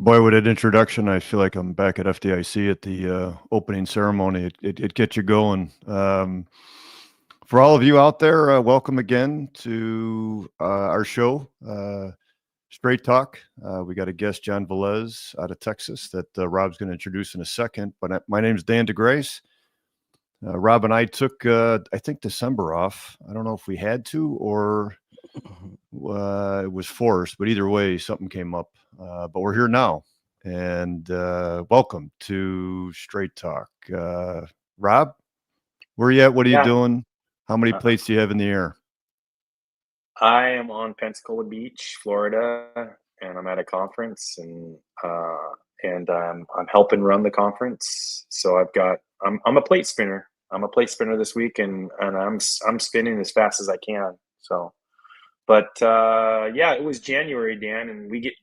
Boy, with that introduction, I feel like I'm back at FDIC at the opening ceremony. It gets you going. For all of you out there, welcome again to our show, Straight Talk. We got a guest, John Velez, out of Texas, that Rob's going to introduce in a second. But my name is Dan DeGryse. Rob and I took, I think, December off. I don't know if we had to or it was forced, but either way, something came up. But we're here now, and welcome to Straight Talk. Rob, where are you at? What are you doing? How many plates do you have in the air? I am on Pensacola Beach, Florida, and I'm at a conference, and I'm helping run the conference. So I'm a plate spinner. I'm a plate spinner this week, and I'm spinning as fast as I can. So, but yeah, it was January, Dan, and we get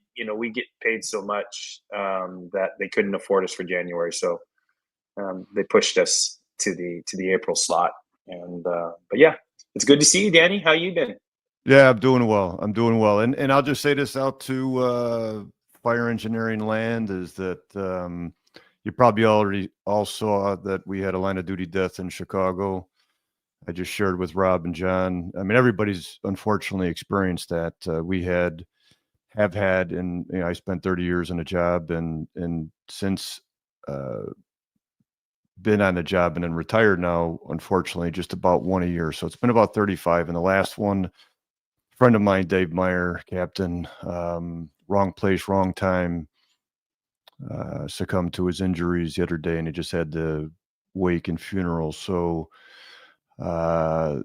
paid so much that they couldn't afford us for January, so they pushed us to the April slot. And but yeah, it's good to see you, Danny. How you been? Yeah, I'm doing well. And I'll just say this out to fire engineering land is that you probably already all saw that we had a line of duty death in Chicago. I just shared with Rob and John. I mean, everybody's unfortunately experienced that. We have had, and I spent 30 years in a job, and since been on the job and then retired now, unfortunately, just about one a year. So it's been about 35. And the last one, friend of mine, Dave Meyer, captain, wrong place, wrong time, succumbed to his injuries the other day, and he just had the wake and funeral. So the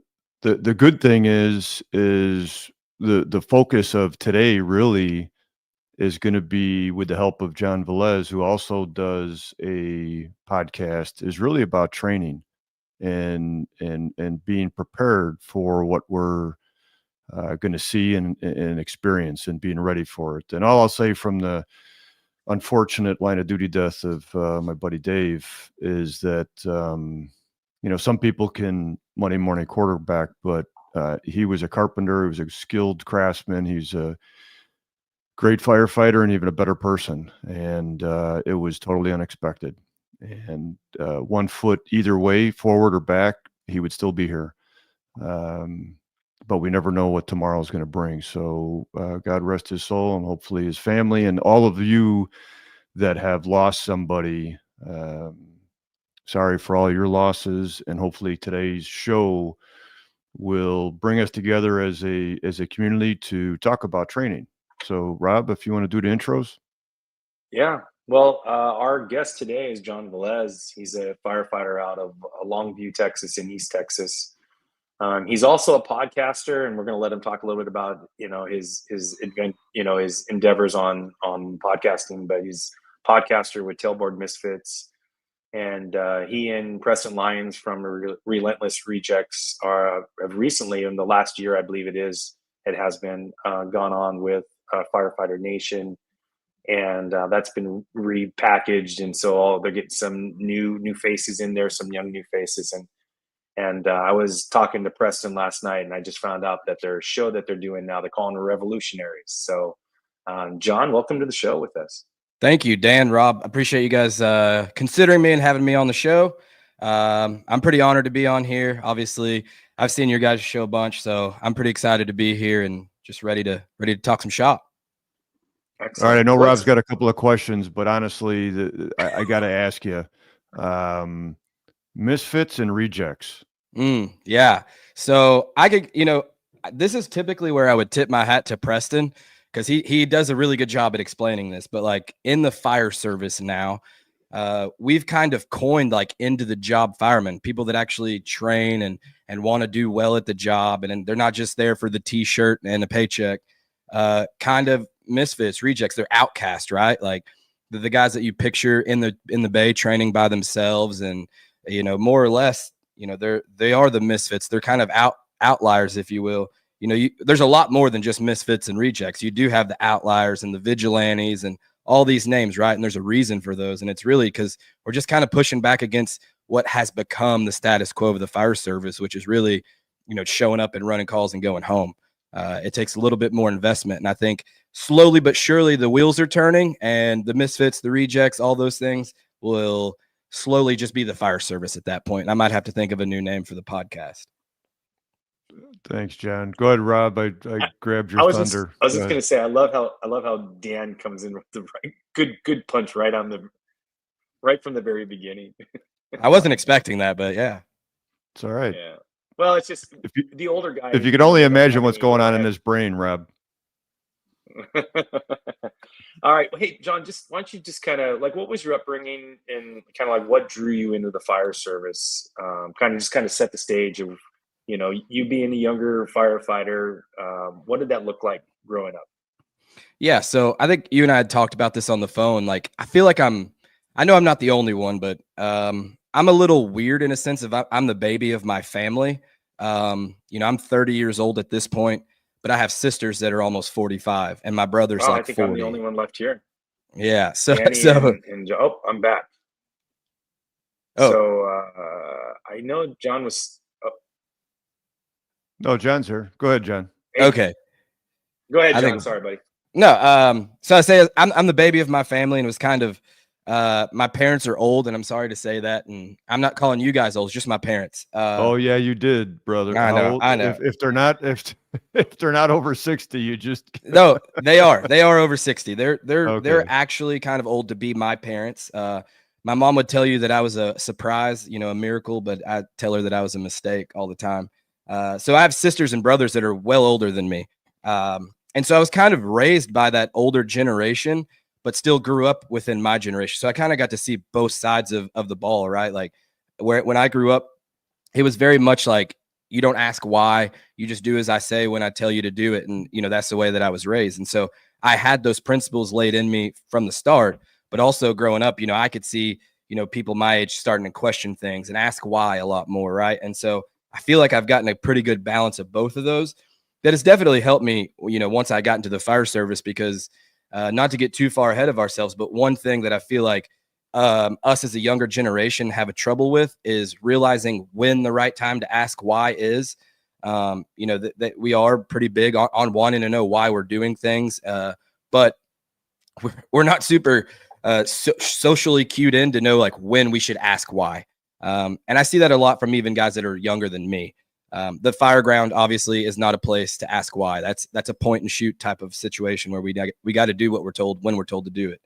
good thing is the focus of today really is going to be with the help of John Velez, who also does a podcast, is really about training and being prepared for what we're going to see and experience, and being ready for it. And all I'll say from the unfortunate line of duty death of my buddy Dave is that, some people can Monday morning quarterback, but he was a carpenter. He was a skilled craftsman. He's a great firefighter and even a better person. And it was totally unexpected. And 1 foot either way, forward or back, he would still be here. But we never know what tomorrow is going to bring. So God rest his soul, and hopefully his family and all of you that have lost somebody. Sorry for all your losses, and hopefully today's show will bring us together as a community to talk about training. So, Rob, if you want to do the intros. Yeah. Well, our guest today is John Velez. He's a firefighter out of Longview, Texas, in East Texas. He's also a podcaster, and we're going to let him talk a little bit about his endeavors on podcasting. But he's a podcaster with Tailboard Misfits, and he and Preston Lyons from Relentless Rejects have recently, in the last year, I believe it has been gone on with Firefighter Nation, and that's been repackaged, and so they're getting some new faces in there, some young new faces, and I was talking to Preston last night, and I just found out that their show that they're doing now, they're calling it Revolutionaries. So, John, welcome to the show with us. Thank you, Dan, Rob. Appreciate you guys considering me and having me on the show. I'm pretty honored to be on here. Obviously, I've seen your guys' show a bunch, so I'm pretty excited to be here and just ready to talk some shop. Excellent. All right, I know Rob's got a couple of questions, but honestly, I got to ask you, Misfits and Rejects. Yeah. So I could, this is typically where I would tip my hat to Preston, because he does a really good job at explaining this. But like in the fire service now, we've kind of coined like into the job firemen, people that actually train and want to do well at the job, and they're not just there for the t-shirt and a paycheck. Kind of misfits, rejects, they're outcast, right? Like the guys that you picture in the bay training by themselves, and more or less, they are the misfits. They're kind of outliers, if you will. There's a lot more than just misfits and rejects. You do have the outliers and the vigilantes and all these names, right? And there's a reason for those. And it's really because we're just kind of pushing back against what has become the status quo of the fire service, which is really, showing up and running calls and going home. It takes a little bit more investment. And I think slowly but surely the wheels are turning, and the Misfits, the Rejects, all those things will slowly just be the fire service at that point. And I might have to think of a new name for the podcast. Thanks, John. Go ahead, Rob. I grabbed your thunder. I was just gonna say, I love how Dan comes in with the good punch right from the very beginning. I wasn't expecting that, but yeah. It's all right. Yeah. Well, it's just the older guy. If you could only imagine what's going on in his brain, Rob. All right. Hey, John, why don't you just kind of like, what was your upbringing and kind of like what drew you into the fire service? Kind of set the stage of, you being a younger firefighter. What did that look like growing up? Yeah. So I think you and I had talked about this on the phone. Like, I feel like I know I'm not the only one, but I'm a little weird in a sense of I'm the baby of my family. I'm 30 years old at this point, but I have sisters that are almost 45, and my brother's like 40. I think 40. I'm the only one left here. Yeah. I'm back. Oh. So I know John was. Oh. No, John's here. Go ahead, John. Hey. Okay. Go ahead, John. Sorry, buddy. No. So I say I'm the baby of my family, and it was kind of. My parents are old, and I'm sorry to say that, and I'm not calling you guys old, it's just my parents. Oh yeah, you did, brother. I know. If they're not over 60, you just no, they are over 60. They're actually kind of old to be my parents. My mom would tell you that I was a surprise, a miracle, but I tell her that I was a mistake all the time. So I have sisters and brothers that are well older than me, and so I was kind of raised by that older generation, but still grew up within my generation. So I kind of got to see both sides of the ball, right? Like when I grew up, it was very much like, you don't ask why, you just do as I say when I tell you to do it. And, that's the way that I was raised. And so I had those principles laid in me from the start, but also growing up, I could see, people my age starting to question things and ask why a lot more. Right. And so I feel like I've gotten a pretty good balance of both of those. That has definitely helped me, once I got into the fire service, because not to get too far ahead of ourselves, but one thing that I feel like us as a younger generation have a trouble with is realizing when the right time to ask why is. That we are pretty big on wanting to know why we're doing things, but we're not super socially cued in to know like when we should ask why. And I see that a lot from even guys that are younger than me. The fire ground obviously is not a place to ask why. That's a point and shoot type of situation where we got to do what we're told when we're told to do it.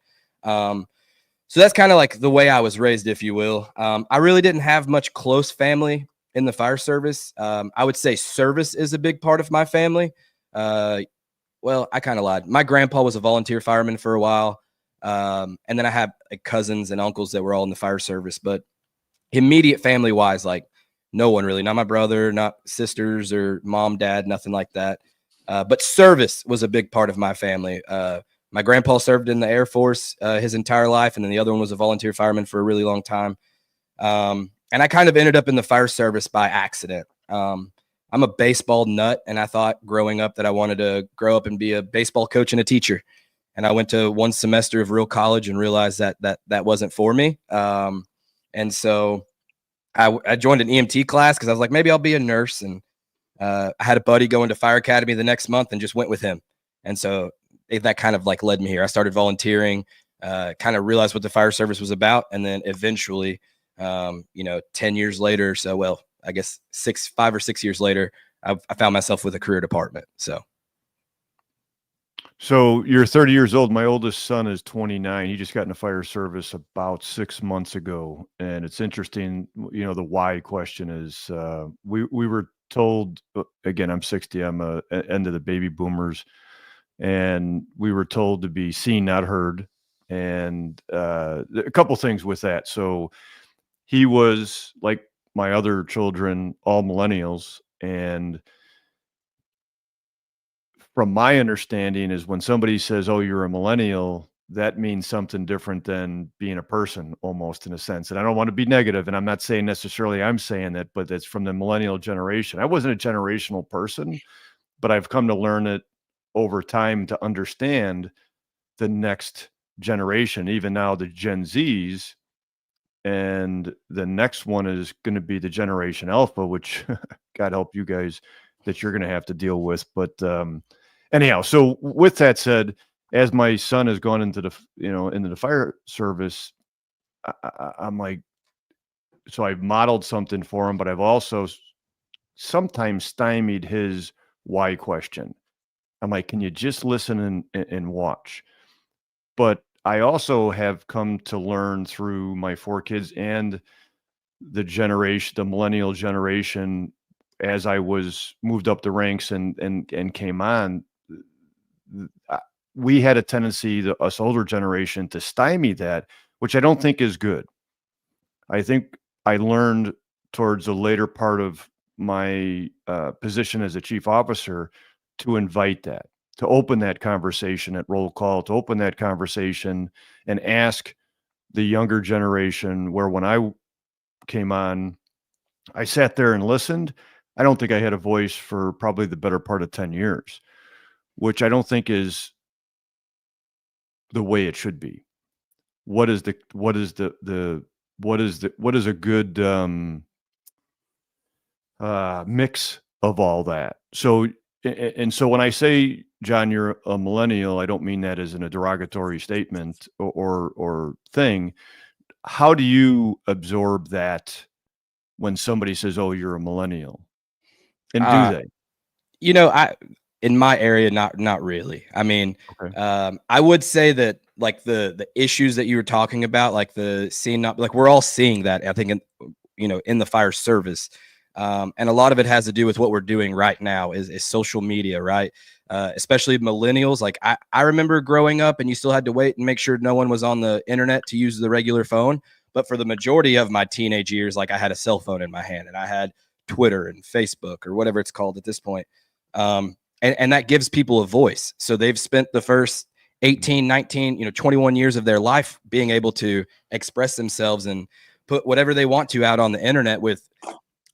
So that's kind of like the way I was raised, if you will. I really didn't have much close family in the fire service. I would say service is a big part of my family. Well, I kind of lied. My grandpa was a volunteer fireman for a while. And then I have cousins and uncles that were all in the fire service, but immediate family wise, like, no one really, not my brother, not sisters or mom, dad, nothing like that. But service was a big part of my family. My grandpa served in the Air Force his entire life, and then the other one was a volunteer fireman for a really long time. And I kind of ended up in the fire service by accident. I'm a baseball nut, and I thought growing up that I wanted to grow up and be a baseball coach and a teacher. And I went to one semester of real college and realized that wasn't for me. And so I joined an EMT class because I was like, maybe I'll be a nurse. And I had a buddy go into fire academy the next month and just went with him. And so that kind of like led me here. I started volunteering, kind of realized what the fire service was about. And then eventually, 10 years later, so, well, I guess 5 or 6 years later, I found myself with a career department. So you're 30 years old. My oldest son is 29. He just got in the fire service about 6 months ago. And it's interesting, the why question is, we were told, again, I'm 60, I'm end of the baby boomers. And we were told to be seen, not heard. And a couple things with that. So he was, like my other children, all millennials. And from my understanding is when somebody says, oh, you're a millennial, that means something different than being a person, almost, in a sense. And I don't want to be negative, and I'm not saying necessarily I'm saying that, but it's from the millennial generation. I wasn't a generational person, but I've come to learn it over time to understand the next generation, even now the Gen Zs. And the next one is going to be the Generation Alpha, which God help you guys that you're going to have to deal with. But anyhow, so with that said, as my son has gone into the fire service, I'm like, so I've modeled something for him, but I've also sometimes stymied his why question. I'm like, can you just listen and watch? But I also have come to learn through my 4 kids and the millennial generation, as I was moved up the ranks and came on, we had a tendency, us older generation, to stymie that, which I don't think is good. I think I learned towards the later part of my position as a chief officer to invite that, to open that conversation at roll call, to open that conversation and ask the younger generation, where when I came on, I sat there and listened. I don't think I had a voice for probably the better part of 10 years, which I don't think is the way it should be. What is a good mix of all that? So, and so when I say, John, you're a millennial, I don't mean that as in a derogatory statement or thing. How do you absorb that when somebody says, "Oh, you're a millennial"? And do they? In my area, not really. I mean, Okay. I would say that like the issues that you were talking about, like the scene, like we're all seeing that, I think, in the fire service. And a lot of it has to do with what we're doing right now is social media, right? Especially millennials. Like I remember growing up and you still had to wait and make sure no one was on the internet to use the regular phone. But for the majority of my teenage years, like I had a cell phone in my hand and I had Twitter and Facebook or whatever it's called at this point. And that gives people a voice. So they've spent the first 18, 19, 21 years of their life being able to express themselves and put whatever they want to out on the internet with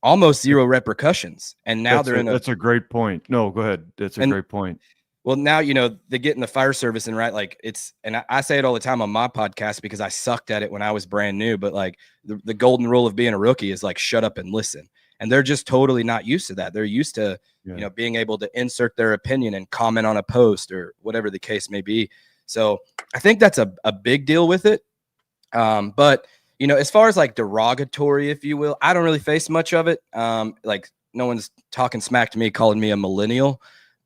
almost zero repercussions. And now that's a great point. No, go ahead. That's a great point. Well, now, they get in the fire service and right, like and I say it all the time on my podcast because I sucked at it when I was brand new, but like the golden rule of being a rookie is like, shut up and listen. And they're just totally not used to that. They're used to, being able to insert their opinion and comment on a post or whatever the case may be. So I think that's a big deal with it. But, as far as like derogatory, if you will, I don't really face much of it. Like no one's talking smack to me, calling me a millennial.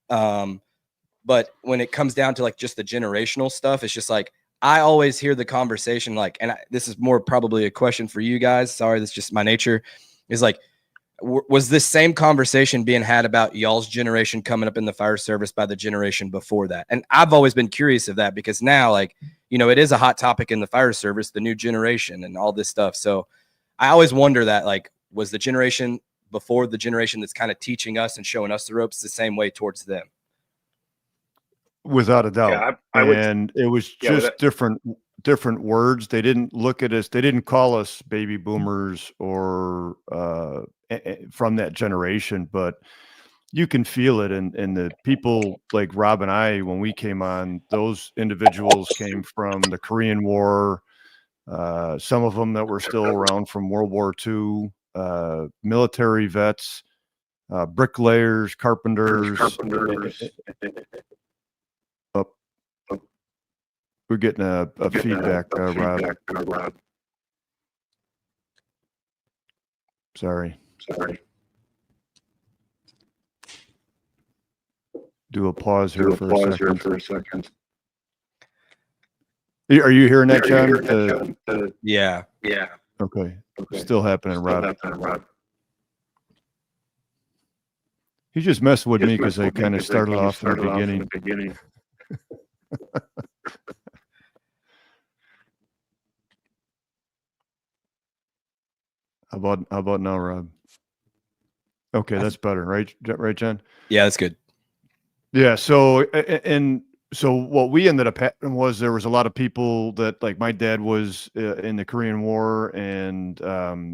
But when it comes down to like just the generational stuff, it's just like, I always hear the conversation, like, and this is more probably a question for you guys. Sorry, that's just my nature. Is like, was this same conversation being had about y'all's generation coming up in the fire service by the generation before that? And I've always been curious of that because now, like, it is a hot topic in the fire service, the new generation and all this stuff. So I always wonder that, like, was the generation before the generation that's kind of teaching us and showing us the ropes the same way towards them? Without a doubt. Yeah, I would, and it was just different words. They didn't look at us. They didn't call us baby boomers or from that generation, but you can feel it. And the people like Rob and I, when we came on, those individuals came from the Korean War. Some of them that were still around from World War II, military vets, bricklayers, carpenters. We're getting a feedback, Rob. Sorry. Do a pause here for a second. Are you hearing that, John? Yeah. Okay. Still happening, Rob. He just messed with me because I kind of started off in the beginning. How about now, Rob? Okay, that's better, right? Right, John? Yeah, that's good. Yeah. So what we ended up having was there was a lot of people that, like, my dad was in the Korean War and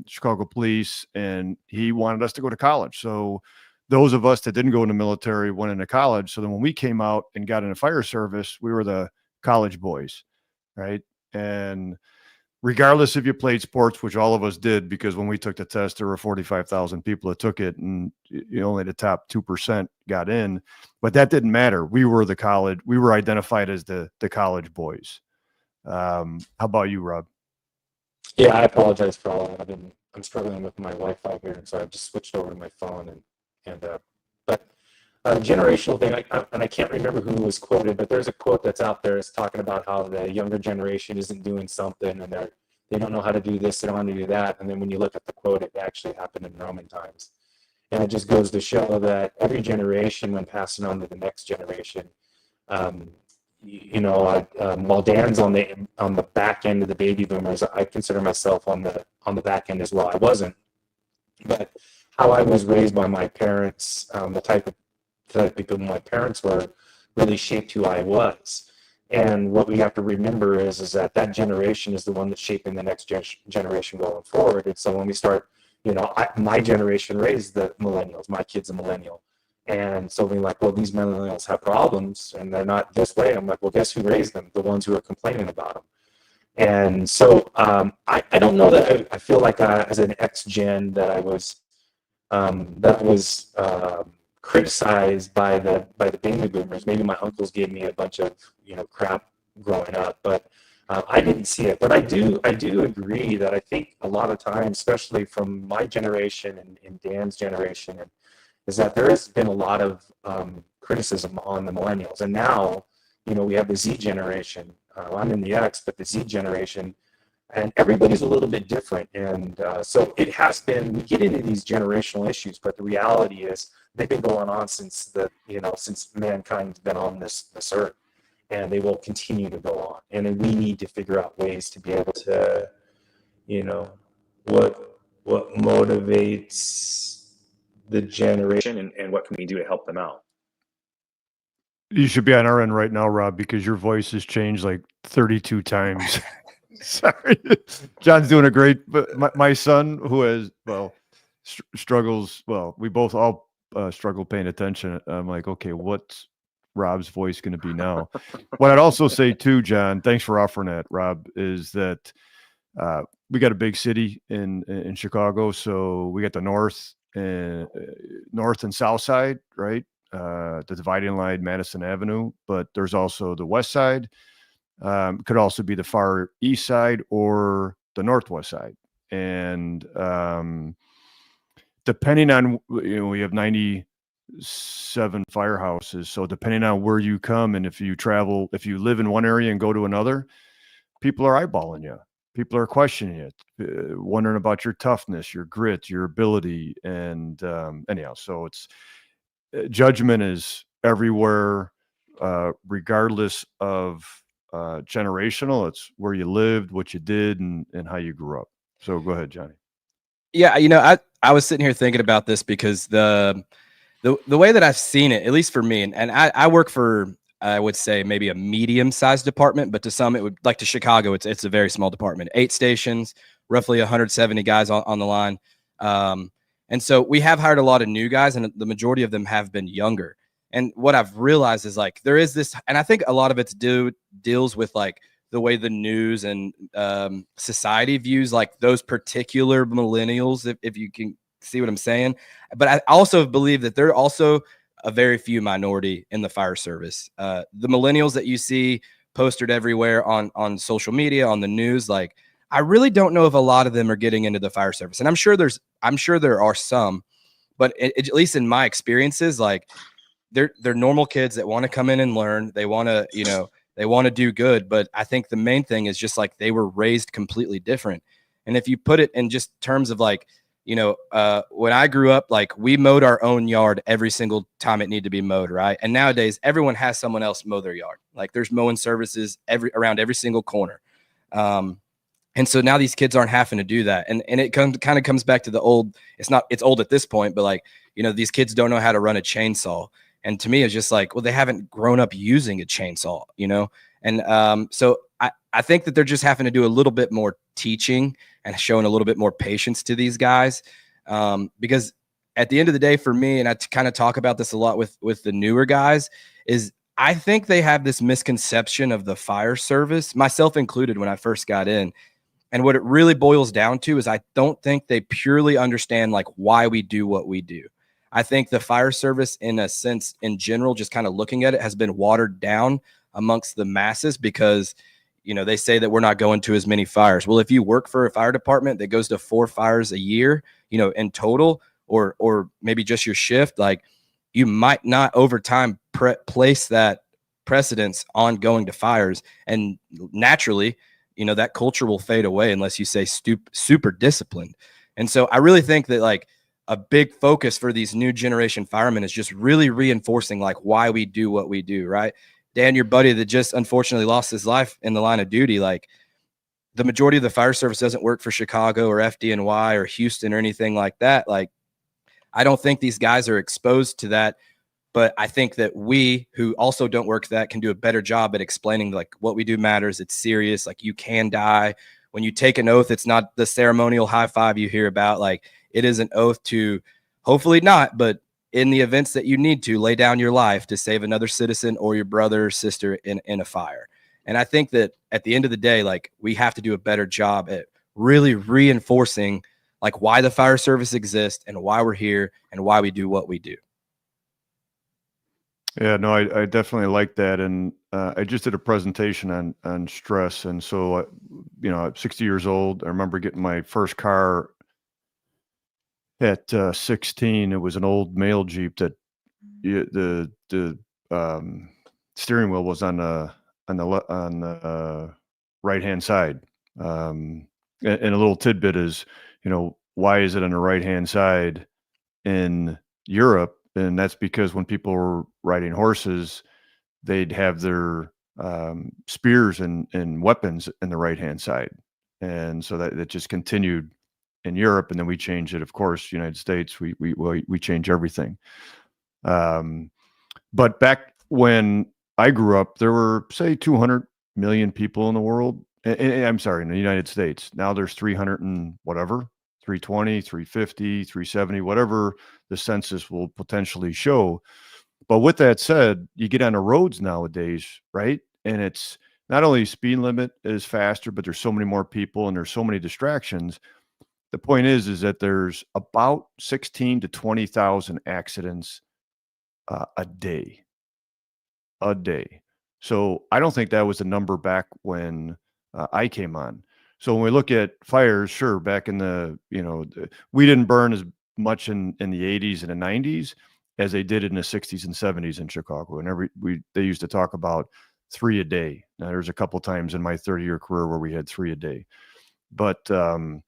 Chicago police, and he wanted us to go to college. So those of us that didn't go in the military went into college. So then when we came out and got in the fire service, we were the college boys, right? And regardless if you played sports, which all of us did, because when we took the test, there were 45,000 people that took it, and only the top 2% got in. But that didn't matter. We were identified as the college boys. How about you, Rob? Yeah, I apologize for all that. I'm struggling with my Wi-Fi here, and so I've just switched over to my phone. But generational thing, I can't remember who was quoted, but there's a quote that's out there. It's talking about how the younger generation isn't doing something, and they don't know how to do this, they don't know how to do that. And then when you look at the quote, it actually happened in Roman times. And it just goes to show that every generation, when passing on to the next generation, while Dan's on the back end of the baby boomers, I consider myself on the back end as well. I wasn't, but how I was raised by my parents, the type of people my parents were, really shaped who I was. And what we have to remember is that generation is the one that's shaping the next generation going forward. And so when we start, my generation raised the millennials. My kid's a millennial. And so we're like, well, these millennials have problems and they're not this way. I'm like, well, guess who raised them? The ones who are complaining about them. And so I don't know that I feel like as an ex-gen that I was criticized by the baby boomers. Maybe my uncles gave me a bunch of crap growing up, but I didn't see it. But I do agree that I think a lot of times, especially from my generation and Dan's generation, is that there has been a lot of criticism on the millennials. And now, we have the Z generation. I'm in the X, but the Z generation, and everybody's a little bit different. And so it has been, we get into these generational issues, but the reality is they've been going on since mankind's been on this earth, and they will continue to go on. And then we need to figure out ways to be able to, what motivates the generation and what can we do to help them out? You should be on our end right now, Rob, because your voice has changed like 32 times. Sorry. John's doing a great, but my son, who has, struggles, we both all struggle paying attention. I'm like, okay, what's Rob's voice going to be now? What I'd also say too, John, thanks for offering that, Rob, is that we got a big city in Chicago. So we got the north and south side, right? The dividing line, Madison Avenue, but there's also the west side. Could also be the far east side or the northwest side. And depending on, we have 97 firehouses. So depending on where you come and if you live in one area and go to another, people are eyeballing you. People are questioning it, wondering about your toughness, your grit, your ability. And anyhow, so it's judgment is everywhere, regardless of generational. It's where you lived, what you did, and how you grew up. So go ahead, Johnny. Yeah, I was sitting here thinking about this because the way that I've seen it, at least for me, and I work for, I would say, maybe a medium-sized department, but to some it would, like to Chicago, it's a very small department. 8 stations, roughly 170 guys on the line. And so we have hired a lot of new guys, and the majority of them have been younger. And what I've realized is like there is this, and I think a lot of it's deals with like the way the news and society views like those particular millennials, if you can see what I'm saying. But I also believe that there are also a very few minority in the fire service. The millennials that you see posted everywhere on social media, on the news, like I really don't know if a lot of them are getting into the fire service. And I'm sure there are some, but at least in my experiences, like they're normal kids that want to come in and learn. They want to, they want to do good. But I think the main thing is just like they were raised completely different. And if you put it in just terms of like, when I grew up, like we mowed our own yard every single time it needed to be mowed, right? And nowadays everyone has someone else mow their yard. Like there's mowing services around every single corner. And so now these kids aren't having to do that. And it kind of comes back to the old, it's old at this point, but like, these kids don't know how to run a chainsaw. And to me, it's just like, well, they haven't grown up using a chainsaw, And so I think that they're just having to do a little bit more teaching and showing a little bit more patience to these guys. Because at the end of the day, for me, and I kind of talk about this a lot with the newer guys, is I think they have this misconception of the fire service, myself included when I first got in, And what it really boils down to is I don't think they purely understand like why we do what we do. I think the fire service, in a sense, in general, just kind of looking at it, has been watered down amongst the masses because, you know, they say that we're not going to as many fires. Well, if you work for a fire department that goes to 4 fires a year, you know, in total, or maybe just your shift, like you might not over time place that precedence on going to fires. And naturally, you know, that culture will fade away unless you say super disciplined. And so I really think that like a big focus for these new generation firemen is just really reinforcing like why we do what we do, right? Dan, your buddy that just unfortunately lost his life in the line of duty, like the majority of the fire service doesn't work for Chicago or FDNY or Houston or anything like that. Like, I don't think these guys are exposed to that. But I think that we who also don't work that can do a better job at explaining like what we do matters. It's serious. Like you can die. When you take an oath, it's not the ceremonial high five you hear about. Like it is an oath to hopefully not, but in the events that you need to lay down your life to save another citizen or your brother or sister in a fire. And I think that at the end of the day, like we have to do a better job at really reinforcing like why the fire service exists and why we're here and why we do what we do. Yeah, no, I definitely like that. And I just did a presentation on stress. And so, you know, I'm 60 years old. I remember getting my first car at 16. It was an old mail Jeep that the steering wheel was on the right-hand side. And a little tidbit is, you know, why is it on the right-hand side in Europe? And that's because when people were riding horses, they'd have their spears and weapons in the right-hand side. And so that just continued in Europe. And then we changed it, of course, United States, we change everything. But back when I grew up, there were, say, 200 million people in the world. I'm sorry, in the United States. Now there's 300 and whatever, 320, 350, 370, whatever the census will potentially show. But with that said, you get on the roads nowadays, right? And it's not only speed limit is faster, but there's so many more people and there's so many distractions. The point is that there's about 16 to 20,000 accidents a day. So I don't think that was the number back when I came on. So when we look at fires, sure, back in the, you know, we didn't burn as much in the 80s and the 90s as they did in the 60s and 70s in Chicago. And they used to talk about 3 a day. Now there's a couple times in my 30-year career where we had 3 a day. But there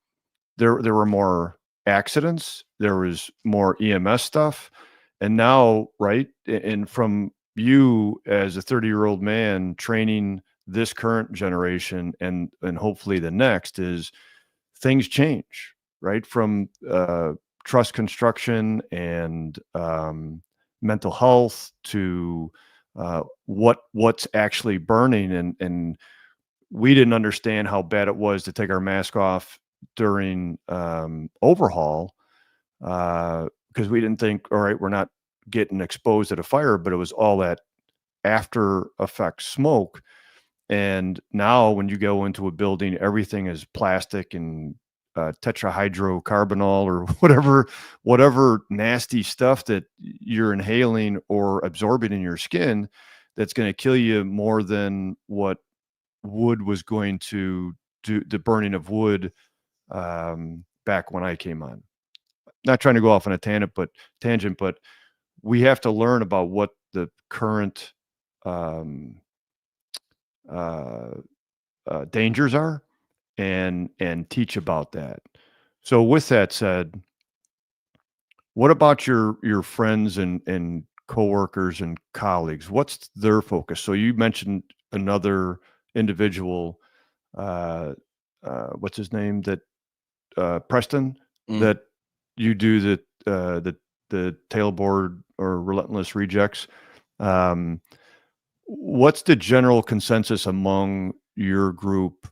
were more accidents, there was more EMS stuff. And now, right, and from you as a 30-year-old man training this current generation and hopefully the next, is things change, right? From trust construction and mental health to what's actually burning. And we didn't understand how bad it was to take our mask off during overhaul because we didn't think, all right, we're not getting exposed at a fire, but it was all that after effect smoke. And now when you go into a building, everything is plastic and tetrahydrocarbonol or whatever nasty stuff that you're inhaling or absorbing in your skin that's going to kill you more than what wood was going to do, the burning of wood back when I came on. Not trying to go off on a tangent, but we have to learn about what the current dangers are and teach about that. So with that said, what about your friends and coworkers and colleagues? What's their focus? So you mentioned another individual, what's his name, that Preston, that you do the tailboard or relentless rejects. What's the general consensus among your group?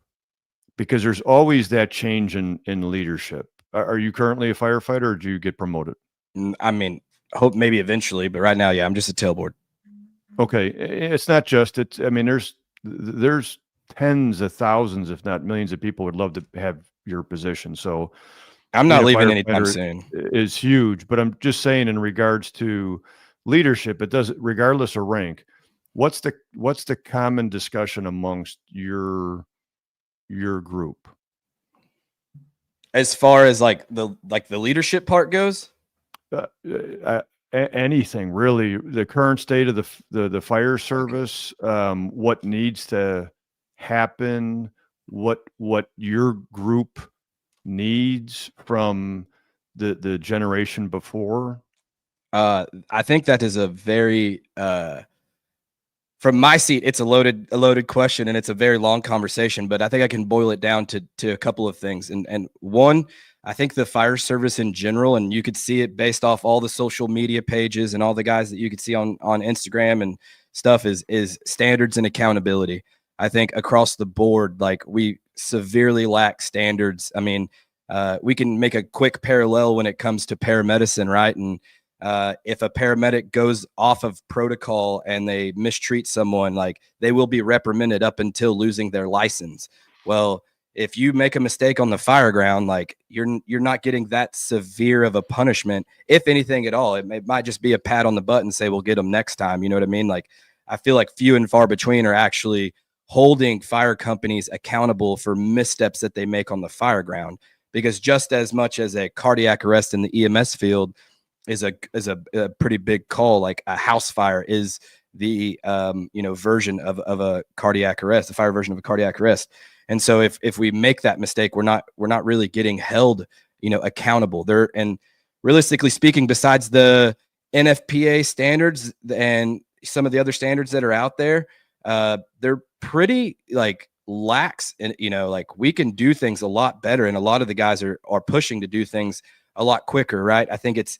Because there's always that change in leadership. Are you currently a firefighter or do you get promoted? I mean, hope maybe eventually, but right now, yeah, I'm just a tailboard. Okay. It's not just, I mean, there's tens of thousands, if not millions of people would love to have your position. So I'm being not a leaving anytime firefighter soon. is huge, but I'm just saying in regards to leadership, it does, regardless of rank, what's the common discussion amongst your group? As far as like the leadership part goes, Anything really, the current state of the fire service, what needs to happen, what your group needs from the generation before. I think that is a very from my seat, it's a loaded question, and it's a very long conversation, but I think I can boil it down to a couple of things. And one, I think the fire service in general, and you could see it based off all the social media pages and all the guys that you could see on Instagram and stuff, is standards and accountability. I think across the board, like, we severely lack standards. I mean, we can make a quick parallel when it comes to paramedicine, right? And if a paramedic goes off of protocol and they mistreat someone, like, they will be reprimanded up until losing their license. Well, if you make a mistake on the fire ground, like, you're not getting that severe of a punishment, if anything at all. It might just be a pat on the butt and say, we'll get them next time. You know what I mean? Like, I feel like few and far between are actually holding fire companies accountable for missteps that they make on the fire ground, because just as much as a cardiac arrest in the EMS field is a pretty big call, like a house fire is the version of a cardiac arrest, the fire version of a cardiac arrest. And so if we make that mistake, we're not really getting held accountable there. And realistically speaking, besides the NFPA standards and some of the other standards that are out there, they're pretty like lax, and like, we can do things a lot better, and a lot of the guys are pushing to do things a lot quicker, right? I think it's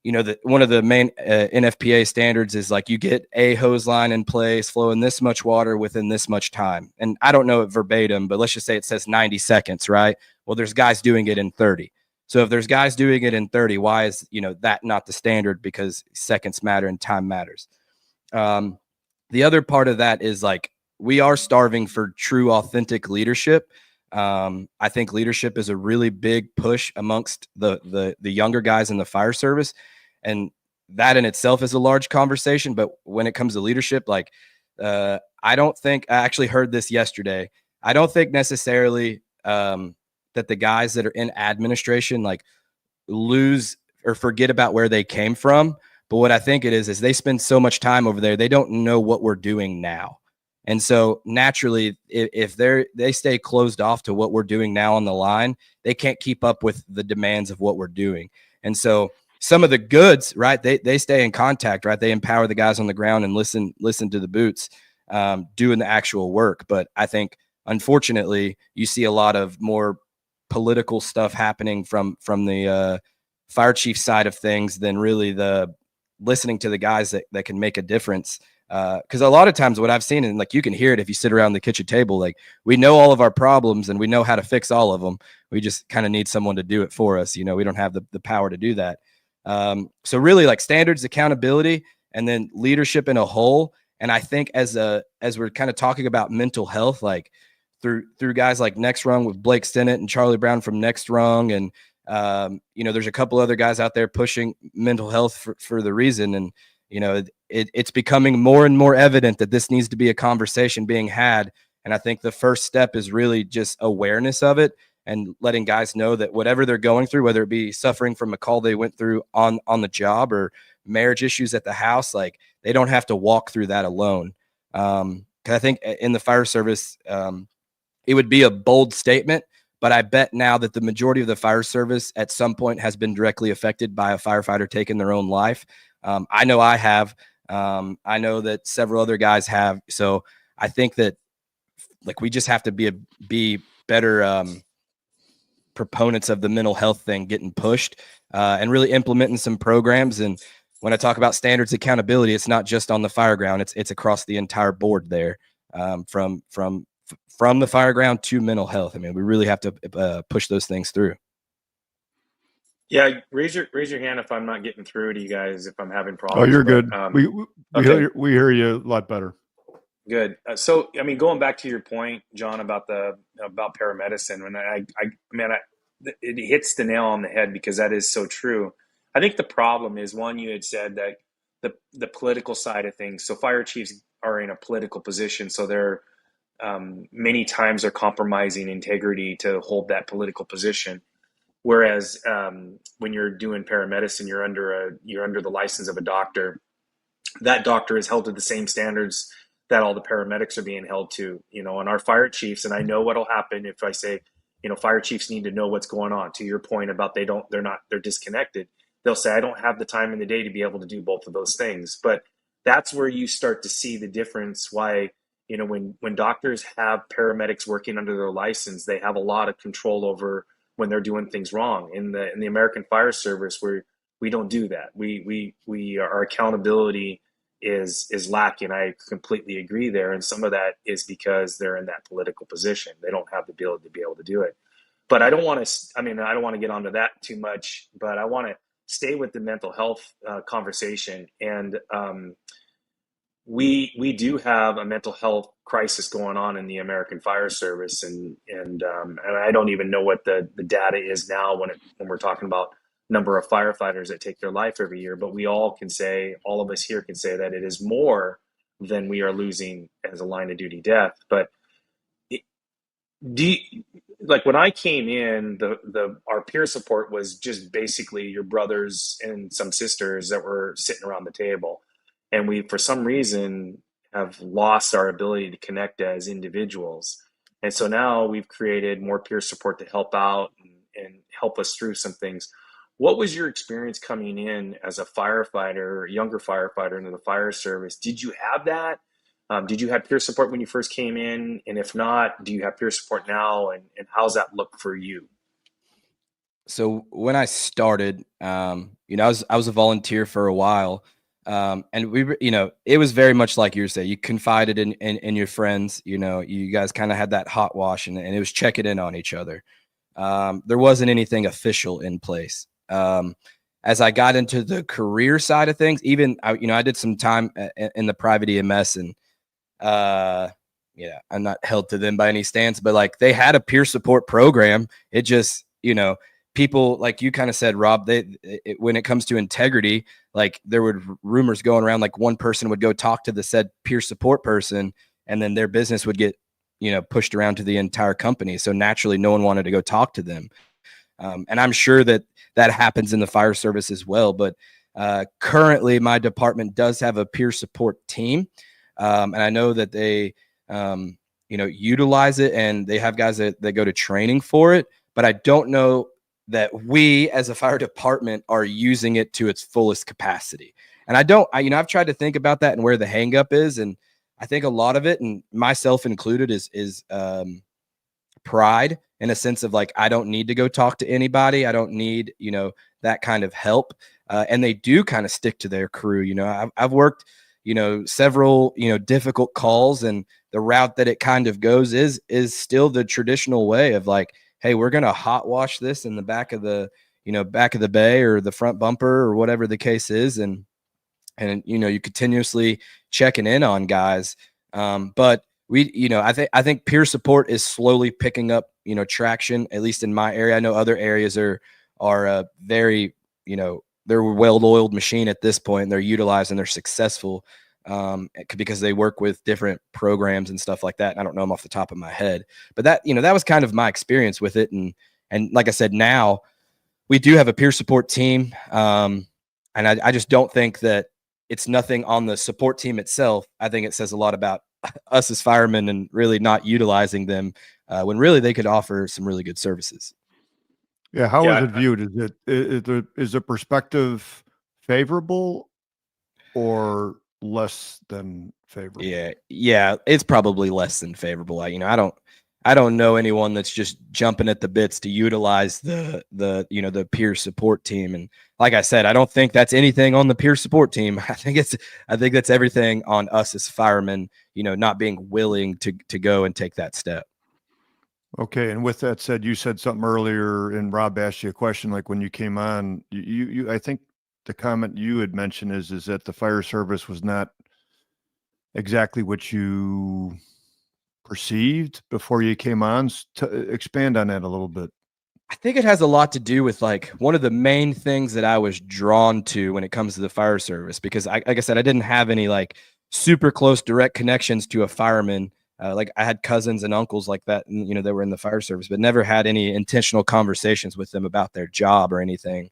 one of the main NFPA standards is, like, you get a hose line in place, flowing this much water within this much time. And I don't know it verbatim, but let's just say it says 90 seconds, right? Well, there's guys doing it in 30. So if there's guys doing it in 30, why is, that not the standard? Because seconds matter and time matters. The other part of that is, like, we are starving for true, authentic leadership. I think leadership is a really big push amongst the younger guys in the fire service, and that in itself is a large conversation. But when it comes to leadership, like, I don't think, I actually heard this yesterday, I don't think necessarily that the guys that are in administration, like, lose or forget about where they came from. But what I think it is they spend so much time over there, they don't know what we're doing now. And so naturally, if they stay closed off to what we're doing now on the line, they can't keep up with the demands of what we're doing. And so some of the goods, right, they stay in contact, right? They empower the guys on the ground and listen to the boots doing the actual work. But I think, unfortunately, you see a lot of more political stuff happening from the fire chief side of things than really the listening to the guys that can make a difference. Because a lot of times what I've seen, and like, you can hear it if you sit around the kitchen table, like, we know all of our problems and we know how to fix all of them. We just kind of need someone to do it for us. We don't have the power to do that. So really, like, standards, accountability, and then leadership in a whole. And I think as we're kind of talking about mental health, like, through guys like Next Rung with Blake Stennett and Charlie Brown from Next Rung, and there's a couple other guys out there pushing mental health for the reason. And it's becoming more and more evident that this needs to be a conversation being had. And I think the first step is really just awareness of it, and letting guys know that whatever they're going through, whether it be suffering from a call they went through on the job or marriage issues at the house, like, they don't have to walk through that alone. 'Cause I think in the fire service, it would be a bold statement, but I bet now that the majority of the fire service at some point has been directly affected by a firefighter taking their own life. I know I have. I know that several other guys have. So I think that, like, we just have to be better proponents of the mental health thing getting pushed, and really implementing some programs. And when I talk about standards accountability, it's not just on the fire ground. It's across the entire board there, from the fire ground to mental health. I mean, we really have to push those things through. Yeah, raise your hand if I'm not getting through to you guys, if I'm having Oh, problems. you're But, good. We okay. hear you a lot better. Good. So, I mean, going back to your point, John, about paramedicine, and it hits the nail on the head because that is so true. I think the problem is, one, you had said that the political side of things. So, fire chiefs are in a political position, so they're many times are compromising integrity to hold that political position. Whereas when you're doing paramedicine, you're under the license of a doctor. That doctor is held to the same standards that all the paramedics are being held to, and our fire chiefs. And I know what'll happen if I say, fire chiefs need to know what's going on. To your point about they're disconnected. They'll say, I don't have the time in the day to be able to do both of those things. But that's where you start to see the difference. Why, when doctors have paramedics working under their license, they have a lot of control over when they're doing things wrong. In the American Fire Service, we don't do that. Our accountability is lacking. I completely agree there, and some of that is because they're in that political position. They don't have the ability to be able to do it. But I don't want to get onto that too much. But I want to stay with the mental health conversation. And we do have a mental health crisis going on in the American Fire Service, and I don't even know what the data is now when we're talking about number of firefighters that take their life every year. But all of us here can say that it is more than we are losing as a line of duty death. But like when I came in, our peer support was just basically your brothers and some sisters that were sitting around the table. And we, for some reason, have lost our ability to connect as individuals. And so now we've created more peer support to help out and help us through some things. What was your experience coming in as a firefighter, a younger firefighter into the fire service? Did you have that? Did you have peer support when you first came in? And if not, do you have peer support now? And how's that look for you? So when I started, I was a volunteer for a while. And we, it was very much like you were saying, you confided in your friends, you guys kind of had that hot wash and it was checking in on each other. There wasn't anything official in place. As I got into the career side of things, even, I did some time in the private EMS and, I'm not held to them by any stance, but like they had a peer support program. It just, people like you kind of said, Rob, when it comes to integrity, like there were rumors going around, like one person would go talk to the said peer support person and then their business would get, pushed around to the entire company. So naturally no one wanted to go talk to them. And I'm sure that happens in the fire service as well. But currently my department does have a peer support team. And I know that they, utilize it and they have guys that go to training for it, but I don't know that we as a fire department are using it to its fullest capacity. And I've tried to think about that and where the hang up is. And I think a lot of it, and myself included, is pride in a sense of like, I don't need to go talk to anybody. I don't need, that kind of help. And they do kind of stick to their crew. I've worked, several, difficult calls, and the route that it kind of goes is still the traditional way of like, hey, we're going to hot wash this in the back of the bay or the front bumper or whatever the case is. And you continuously checking in on guys. But I think peer support is slowly picking up, traction, at least in my area. I know other areas are very, they're a well-oiled machine at this point, and they're utilized and they're successful because they work with different programs and stuff like that. And I don't know them off the top of my head, but that was kind of my experience with it. And like I said, now we do have a peer support team. And I just don't think that it's nothing on the support team itself. I think it says a lot about us as firemen and really not utilizing them when really they could offer some really good services. Yeah. How is it viewed? Is the perspective favorable or less than favorable? Yeah. It's probably less than favorable. I don't know anyone that's just jumping at the bits to utilize the peer support team. And like I said, I don't think that's anything on the peer support team. I think that's everything on us as firemen, not being willing to go and take that step. Okay. And with that said, you said something earlier and Rob asked you a question, like when you came on, I think the comment you had mentioned is that the fire service was not exactly what you perceived before you came on? Expand on that a little bit. I think it has a lot to do with like one of the main things that I was drawn to when it comes to the fire service, because like I said, I didn't have any like super close direct connections to a fireman. Like I had cousins and uncles like that, and they were in the fire service, but never had any intentional conversations with them about their job or anything.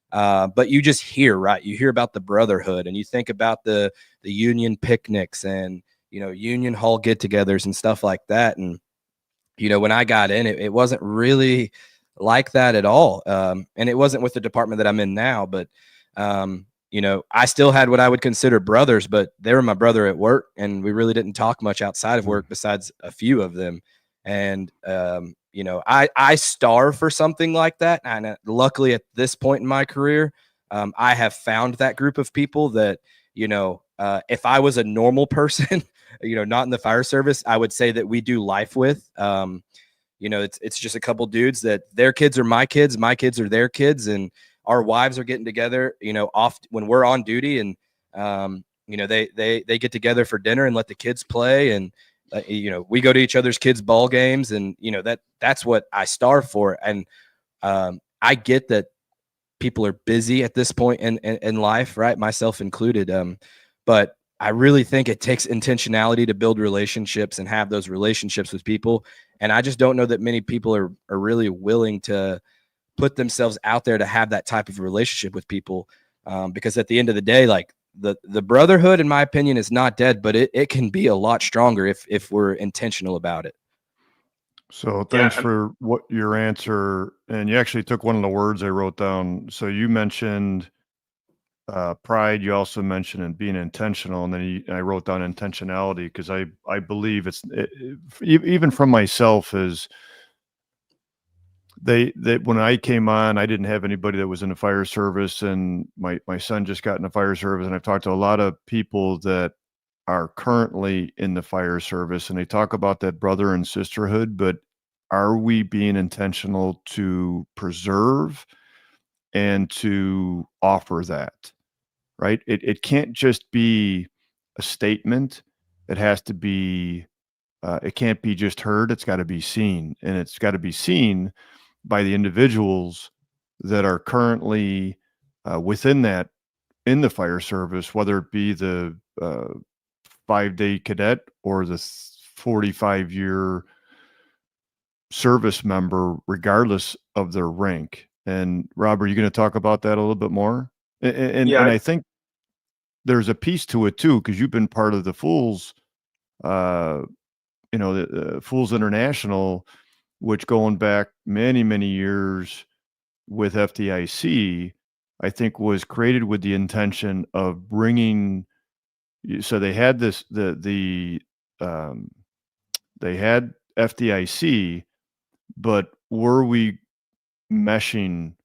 But you just hear, right? You hear about the brotherhood, and you think about the union picnics and union hall get-togethers and stuff like that. And when I got in, it wasn't really like that at all. And it wasn't with the department that I'm in now, but I still had what I would consider brothers, but they were my brother at work, and we really didn't talk much outside of work besides a few of them. And I starve for something like that. And luckily at this point in my career, I have found that group of people that, if I was a normal person, not in the fire service, I would say that we do life with. It's just a couple dudes that their kids are my kids are their kids, and our wives are getting together, off when we're on duty, and they get together for dinner and let the kids play, and we go to each other's kids' ball games, and that's what I starve for. And I get that people are busy at this point in life, right? Myself included. But I really think it takes intentionality to build relationships and have those relationships with people. And I just don't know that many people are really willing to put themselves out there to have that type of relationship with people. Because at the end of the day, like the brotherhood, in my opinion, is not dead, but it can be a lot stronger if we're intentional about it. So thanks for what your answer. And you actually took one of the words I wrote down. So you mentioned pride. You also mentioned and being intentional, and then I wrote down intentionality, because I believe even from myself is that when I came on, I didn't have anybody that was in the fire service, and my son just got in the fire service, and I've talked to a lot of people that are currently in the fire service, and they talk about that brother and sisterhood, but are we being intentional to preserve and to offer that? Right? It can't just be a statement. It has to be, it can't be just heard. It's got to be seen. And it's got to be seen by the individuals that are currently within that, in the fire service, whether it be the 5-day cadet or the 45-year service member, regardless of their rank. And Rob, are you going to talk about that a little bit more? And I think there's a piece to it too, because you've been part of the Fools, the Fools International, which going back many, many years with FDIC, I think was created with the intention of bringing. So they had they had FDIC, but were we meshing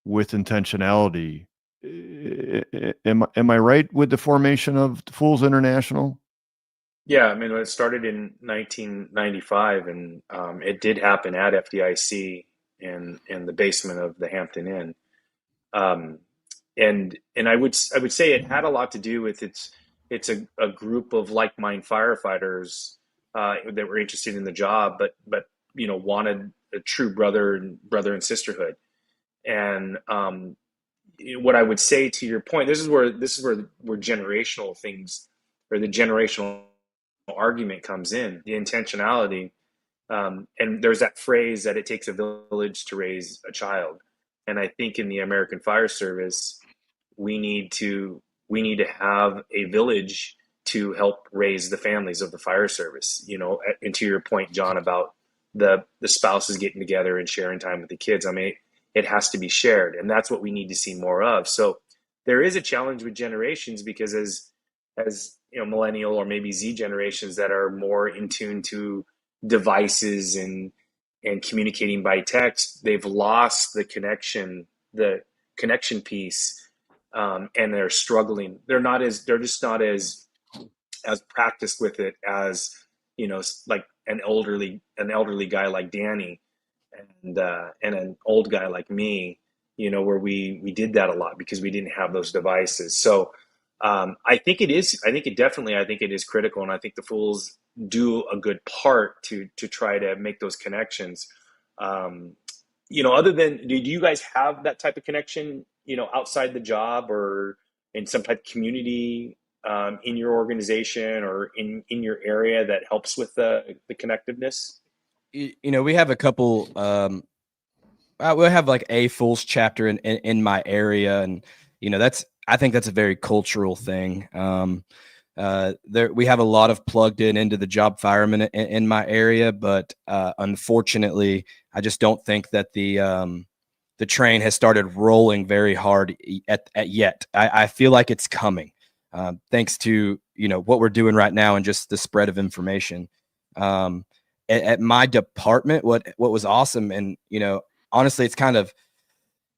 with intentionality? Am I right with the formation of Fools International? Yeah, I mean, it started in 1995, and it did happen at FDIC in the basement of the Hampton Inn. And I would say it had a lot to do with it's a group of like-minded firefighters that were interested in the job, but wanted a true brother and sisterhood. And what I would say to your point, this is where generational things, or the generational argument comes in, the intentionality. And there's that phrase that it takes a village to raise a child. And I think in the American Fire Service, we need to have a village to help raise the families of the fire service. And to your point, John, about the spouses getting together and sharing time with the kids. I mean, it has to be shared, and that's what we need to see more of. So there is a challenge with generations, because as millennial or maybe Z generations that are more in tune to devices and communicating by text, they've lost the connection piece, and they're struggling. They're just not as practiced with it as like an elderly guy like Danny and an old guy like me, where we did that a lot because we didn't have those devices. So I think it is. I think it is critical, and I think the Fools do a good part to try to make those connections. Other than, do you guys have that type of connection, outside the job or in some type of community, in your organization or in your area that helps with the connectiveness? We have a couple. We have like a Fools chapter in my area, and I think that's a very cultural thing. We have a lot of plugged into the job firemen in my area, but unfortunately, I just don't think that the train has started rolling very hard yet. I feel like it's coming, thanks to what we're doing right now and just the spread of information. At my department, what was awesome, and honestly,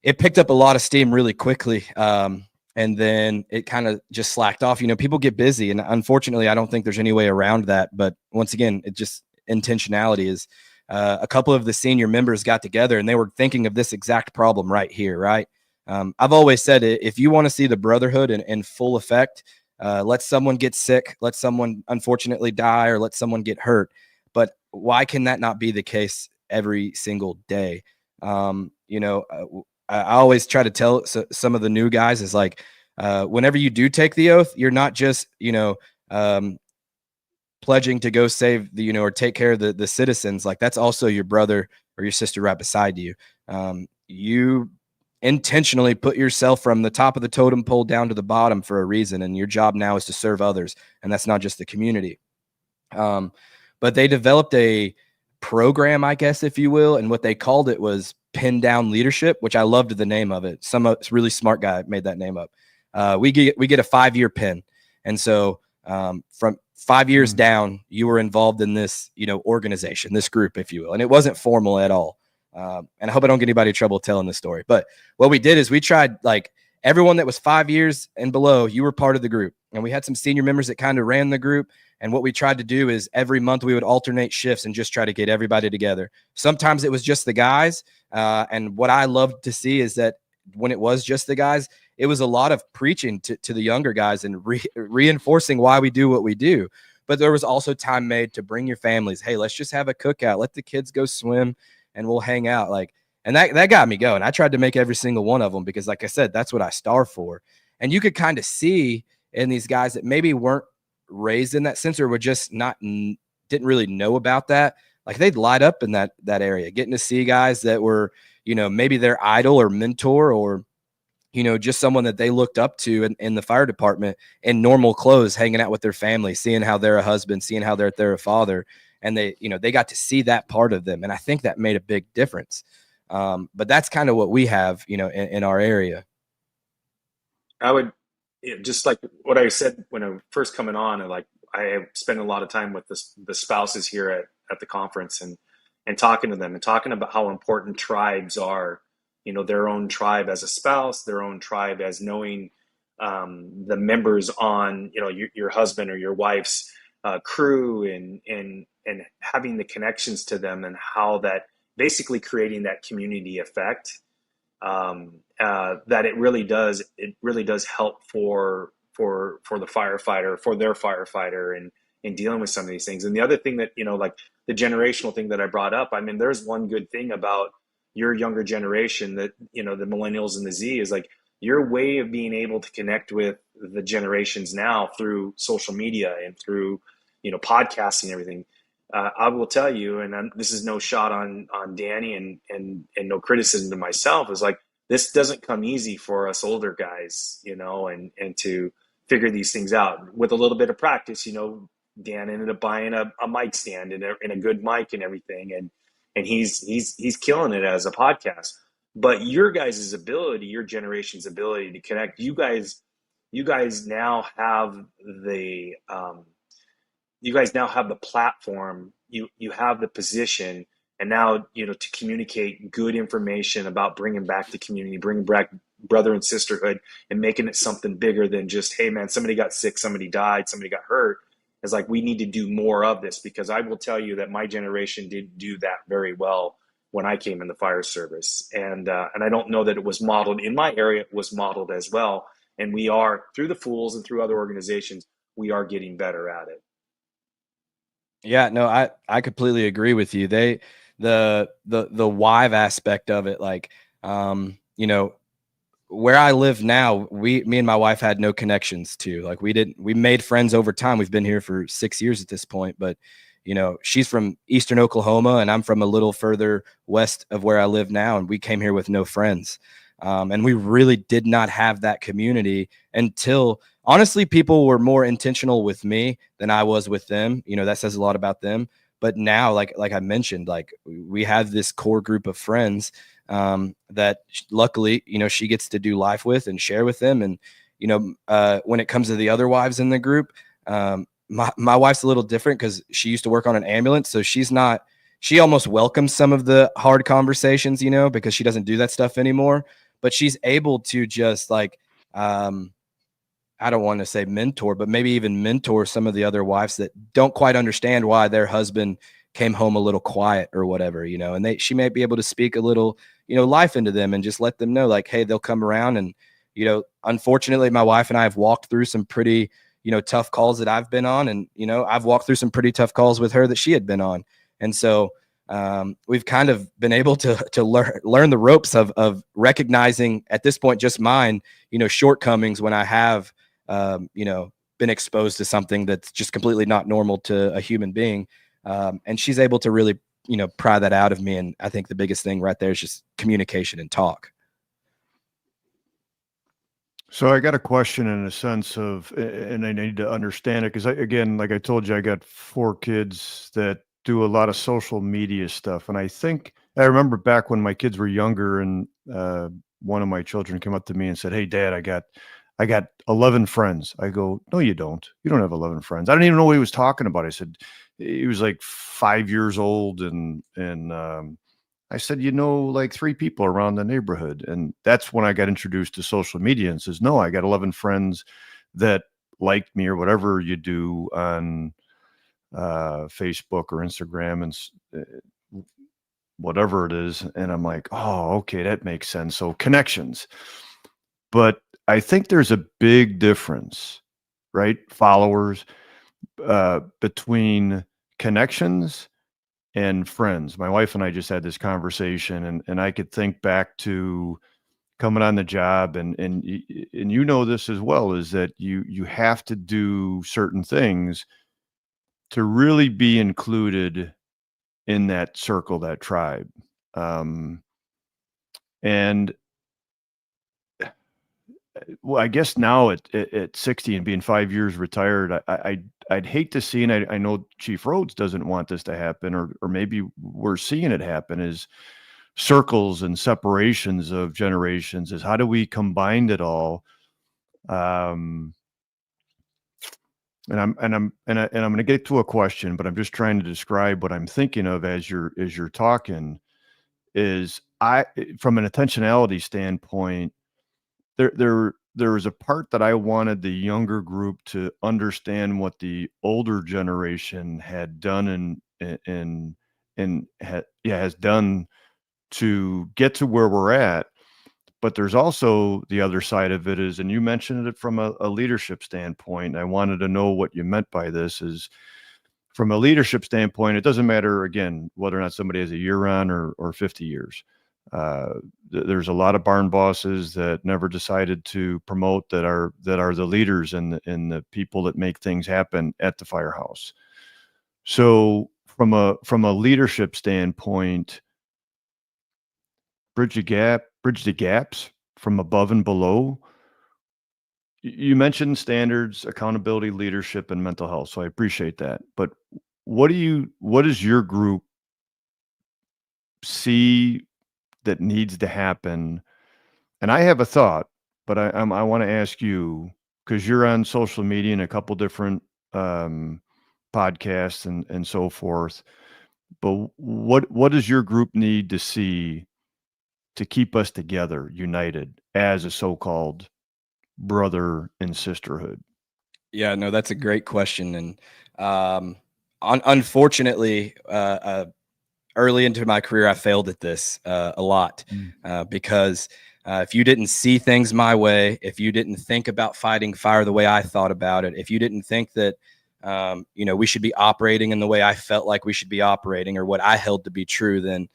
it picked up a lot of steam really quickly. And then it kind of just slacked off. People get busy, and unfortunately, I don't think there's any way around that. But once again, it just intentionality is. A couple of the senior members got together, and they were thinking of this exact problem right here, right? I've always said, if you want to see the brotherhood in full effect, let someone get sick, let someone unfortunately die, or let someone get hurt. But why can that not be the case every single day? I always try to tell some of the new guys is like, whenever you do take the oath, you're not just, pledging to go save or take care of the citizens. Like, that's also your brother or your sister right beside you. You intentionally put yourself from the top of the totem pole down to the bottom for a reason. And your job now is to serve others. And that's not just the community. But they developed a program, I guess, if you will. And what they called it was Pin Down Leadership, which I loved the name of it. Some really smart guy made that name up. We get a 5-year pin. And so from 5 years down, you were involved in this, organization, this group, if you will. And it wasn't formal at all. And I hope I don't get anybody in trouble telling this story. But what we did is we tried, like, everyone that was 5 years and below, you were part of the group. And we had some senior members that kind of ran the group. And what we tried to do is every month we would alternate shifts and just try to get everybody together. Sometimes it was just the guys. And what I loved to see is that when it was just the guys, it was a lot of preaching to the younger guys and reinforcing why we do what we do. But there was also time made to bring your families. Hey, let's just have a cookout. Let the kids go swim and we'll hang out. And that got me going. I tried to make every single one of them because, like I said, that's what I starve for. And you could kind of see in these guys that maybe weren't raised in that sense or were just didn't really know about that. Like, they'd light up in that area, getting to see guys that were, maybe their idol or mentor or, just someone that they looked up to in the fire department in normal clothes, hanging out with their family, seeing how they're a husband, seeing how they're a father. And they got to see that part of them. And I think that made a big difference. But that's kind of what we have, in our area. I would, just like what I said when I'm first coming on, and like, I spend a lot of time with the spouses here at the conference and talking to them and talking about how important tribes are, their own tribe as a spouse, their own tribe as knowing the members on, your husband or your wife's crew and having the connections to them and how that basically creating that community effect, that it really does help for the firefighter, for their firefighter and dealing with some of these things. And the other thing that, like the generational thing that I brought up, I mean, there's one good thing about your younger generation that, the millennials and the Z is like your way of being able to connect with the generations now through social media and through, podcasting and everything. I will tell you, and this is no shot on Danny and no criticism to myself, is like, this doesn't come easy for us older guys, and to figure these things out with a little bit of practice. Dan ended up buying a mic stand and a good mic and everything. And he's killing it as a podcast, but your guys' ability, your generation's ability to connect, you guys now have the platform, you have the position, and now, to communicate good information about bringing back the community, bringing back brother and sisterhood and making it something bigger than just, hey man, somebody got sick, somebody died, somebody got hurt. It's like, we need to do more of this, because I will tell you that my generation didn't do that very well when I came in the fire service. And I don't know that it was modeled in my area. It was modeled as well. And we are, through the Fools and through other organizations, we are getting better at it. Yeah, no, I completely agree with you. The wive aspect of it, like, you know, where I live now, me and my wife had no connections to. Like, we made friends over time. We've been here for 6 years at this point, but you know, she's from Eastern Oklahoma and I'm from a little further west of where I live now. And we came here with no friends. And we really did not have that community until, honestly, people were more intentional with me than I was with them. You know, that says a lot about them. But now, like I mentioned, like, we have this core group of friends that luckily, you know, she gets to do life with and share with them. And, you know, when it comes to the other wives in the group, my wife's a little different because she used to work on an ambulance. So she almost welcomes some of the hard conversations, you know, because she doesn't do that stuff anymore. But she's able to just, like, I don't want to say mentor, but maybe even mentor some of the other wives that don't quite understand why their husband came home a little quiet or whatever, you know, and she may be able to speak a little, you know, life into them and just let them know, like, hey, they'll come around. And, you know, unfortunately, my wife and I have walked through some pretty, you know, tough calls that I've been on. And, you know, I've walked through some pretty tough calls with her that she had been on. And so we've kind of been able to learn the ropes of recognizing, at this point, just mine, you know, shortcomings when I have, you know, been exposed to something that's just completely not normal to a human being. And she's able to really, you know, pry that out of me. And I think the biggest thing right there is just communication and talk. So I got a question in a sense of, and I need to understand it because, again, like I told you, I got 4 kids that do a lot of social media stuff. And I remember back when my kids were younger and one of my children came up to me and said, "Hey, Dad, I got 11 friends." I go, "No, you don't. You don't have 11 friends." I don't even know what he was talking about. I said, he was like 5 years old. And I said, "You know, like 3 people around the neighborhood." And that's when I got introduced to social media and says, "No, I got 11 friends that like me," or whatever you do on Facebook or Instagram and whatever it is. And I'm like, "Oh, okay, that makes sense." So connections. But I think there's a big difference, right? Followers, between connections and friends. My wife and I just had this conversation, and I could think back to coming on the job, and you know this as well, is that you have to do certain things to really be included in that circle, that tribe. And well, I guess now at 60 and being 5 years retired, I'd hate to see, and I know Chief Rhodes doesn't want this to happen, or maybe we're seeing it happen, is circles and separations of generations. Is how do we combine it all? And I'm going to get to a question, but I'm just trying to describe what I'm thinking of as you're talking. Is from an intentionality standpoint, there was a part that I wanted the younger group to understand what the older generation had done has done to get to where we're at. But there's also the other side of it is, and you mentioned it from a leadership standpoint. I wanted to know what you meant by this. Is from a leadership standpoint, it doesn't matter, again, whether or not somebody has a year on or 50 years. There's a lot of barn bosses that never decided to promote, that are the leaders and the people that make things happen at the firehouse. So from a leadership standpoint, bridge the gaps from above and below. You mentioned standards, accountability, leadership, and mental health. So I appreciate that. But what does your group see that needs to happen? And I have a thought, but I want to ask you, because you're on social media and a couple different podcasts and so forth. But what does your group need to see to keep us together, united as a so-called brother and sisterhood? Yeah, no, that's a great question. And unfortunately, early into my career, I failed at this a lot because If you didn't see things my way, if you didn't think about fighting fire the way I thought about it, if you didn't think that, we should be operating in the way I felt like we should be operating or what I held to be true, then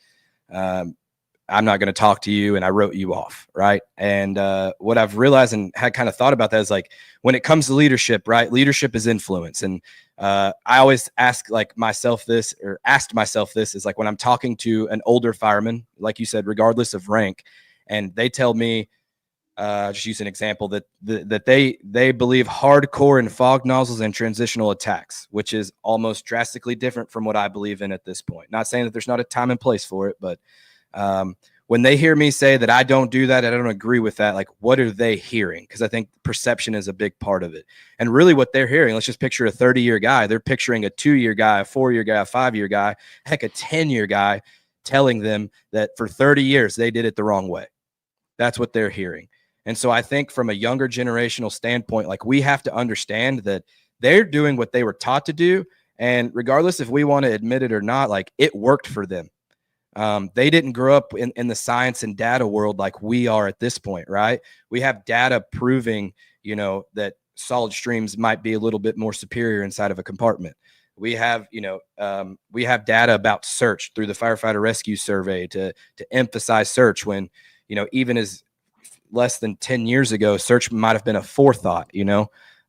I'm not going to talk to you, and I wrote you off, right? And what I've realized and had kind of thought about that is like when it comes to leadership, right? Leadership is influence. And I always asked myself this is like when I'm talking to an older fireman, like you said, regardless of rank, and they tell me, just use an example, that they believe hardcore in fog nozzles and transitional attacks, which is almost drastically different from what I believe in at this point. Not saying that there's not a time and place for it, but when they hear me say that I don't do that, I don't agree with that. Like, what are they hearing? Because I think perception is a big part of it. And really what they're hearing, let's just picture a 30-year guy. They're picturing a 2-year guy, a 4-year guy, a 5-year guy, heck, a 10-year guy telling them that for 30 years they did it the wrong way. That's what they're hearing. And so I think from a younger generational standpoint, like we have to understand that they're doing what they were taught to do. And regardless if we want to admit it or not, like it worked for them. They didn't grow up in the science and data world like we are at this point, right? We have data proving, that solid streams might be a little bit more superior inside of a compartment. We have, we have data about search through the firefighter rescue survey to emphasize search when, even as less than 10 years ago, search might have been a forethought,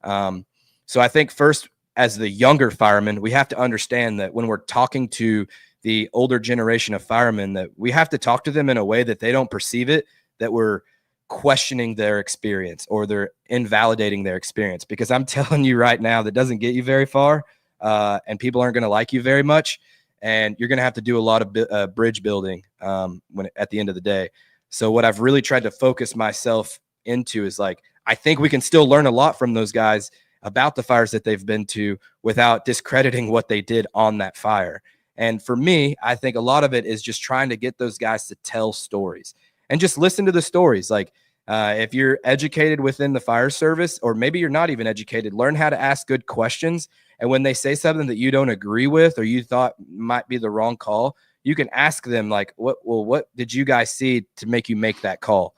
So I think first, as the younger firemen, we have to understand that when we're talking to the older generation of firemen, that we have to talk to them in a way that they don't perceive it, that we're questioning their experience or they're invalidating their experience. Because I'm telling you right now, that doesn't get you very far, and people aren't going to like you very much. And you're going to have to do a lot of bridge building at the end of the day. So what I've really tried to focus myself into is like, I think we can still learn a lot from those guys about the fires that they've been to without discrediting what they did on that fire. And for me, I think a lot of it is just trying to get those guys to tell stories and just listen to the stories. Like if you're educated within the fire service, or maybe you're not even educated, learn how to ask good questions. And when they say something that you don't agree with, or you thought might be the wrong call, you can ask them like, what did you guys see to make you make that call?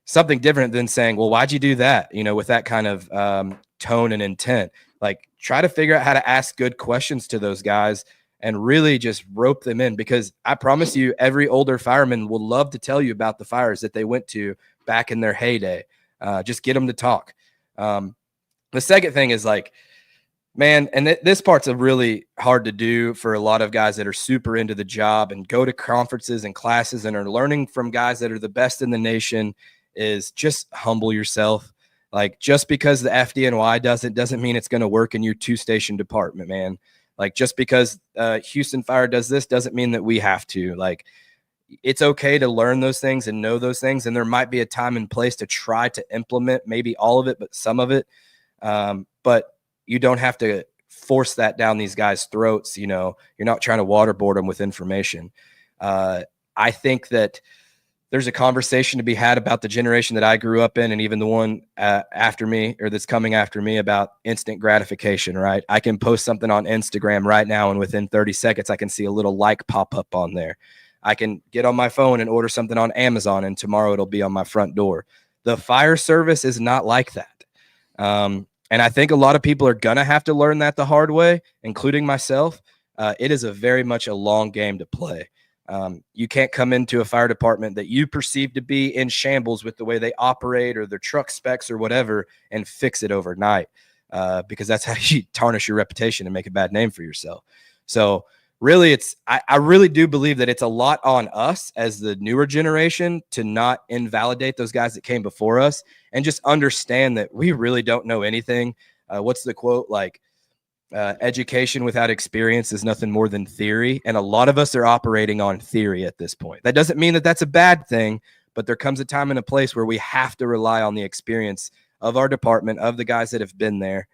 Something different than saying, well, why'd you do that? With that kind of tone and intent. Like, try to figure out how to ask good questions to those guys and really just rope them in, because I promise you, every older fireman will love to tell you about the fires that they went to back in their heyday. Just get them to talk. The second thing is like, man, and this part's really hard to do for a lot of guys that are super into the job and go to conferences and classes and are learning from guys that are the best in the nation, is just humble yourself. Like, just because the FDNY doesn't mean it's going to work in your 2-station department, man. Like, just because Houston Fire does this doesn't mean that we have to. Like, it's okay to learn those things and know those things. And there might be a time and place to try to implement maybe all of it, but some of it. But you don't have to force that down these guys' throats. You're not trying to waterboard them with information. I think that there's a conversation to be had about the generation that I grew up in, and even the one after me, or that's coming after me, about instant gratification, right? I can post something on Instagram right now, and within 30 seconds, I can see a little like pop up on there. I can get on my phone and order something on Amazon, and tomorrow it'll be on my front door. The fire service is not like that. And I think a lot of people are going to have to learn that the hard way, including myself. It is a very much a long game to play. You can't come into a fire department that you perceive to be in shambles with the way they operate or their truck specs or whatever and fix it overnight, because that's how you tarnish your reputation and make a bad name for yourself. So really, I really do believe that it's a lot on us as the newer generation to not invalidate those guys that came before us and just understand that we really don't know anything. What's the quote? Like, education without experience is nothing more than theory. And a lot of us are operating on theory at this point. That doesn't mean that that's a bad thing, but there comes a time and a place where we have to rely on the experience of our department, of the guys that have been there,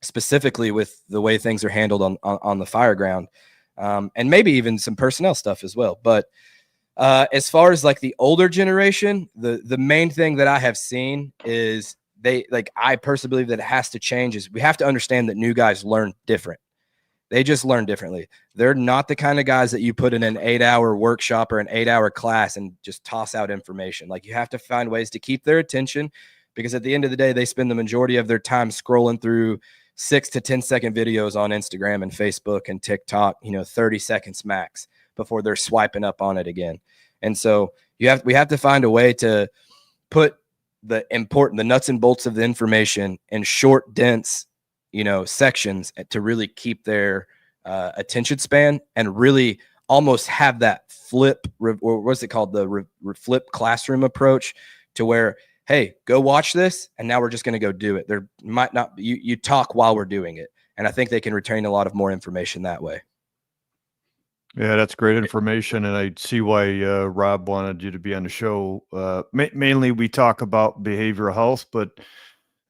specifically with the way things are handled on the fire ground, and maybe even some personnel stuff as well. But as far as like the older generation, the main thing that I have seen is I personally believe that it has to change is we have to understand that new guys learn different. They just learn differently. They're not the kind of guys that you put in an 8-hour workshop or an 8-hour class and just toss out information. Like, you have to find ways to keep their attention, because at the end of the day, they spend the majority of their time scrolling through 6 to 10-second videos on Instagram and Facebook and TikTok, 30 seconds max before they're swiping up on it again. And so we have to find a way to put the nuts and bolts of the information in short, dense, sections to really keep their attention span, and really almost have that flip, or what's it called? The flip classroom approach, to where, hey, go watch this, and now we're just going to go do it. There might not be, you talk while we're doing it. And I think they can retain a lot of more information that way. Yeah, that's great information, and I see why Rob wanted you to be on the show. Mainly, we talk about behavioral health, but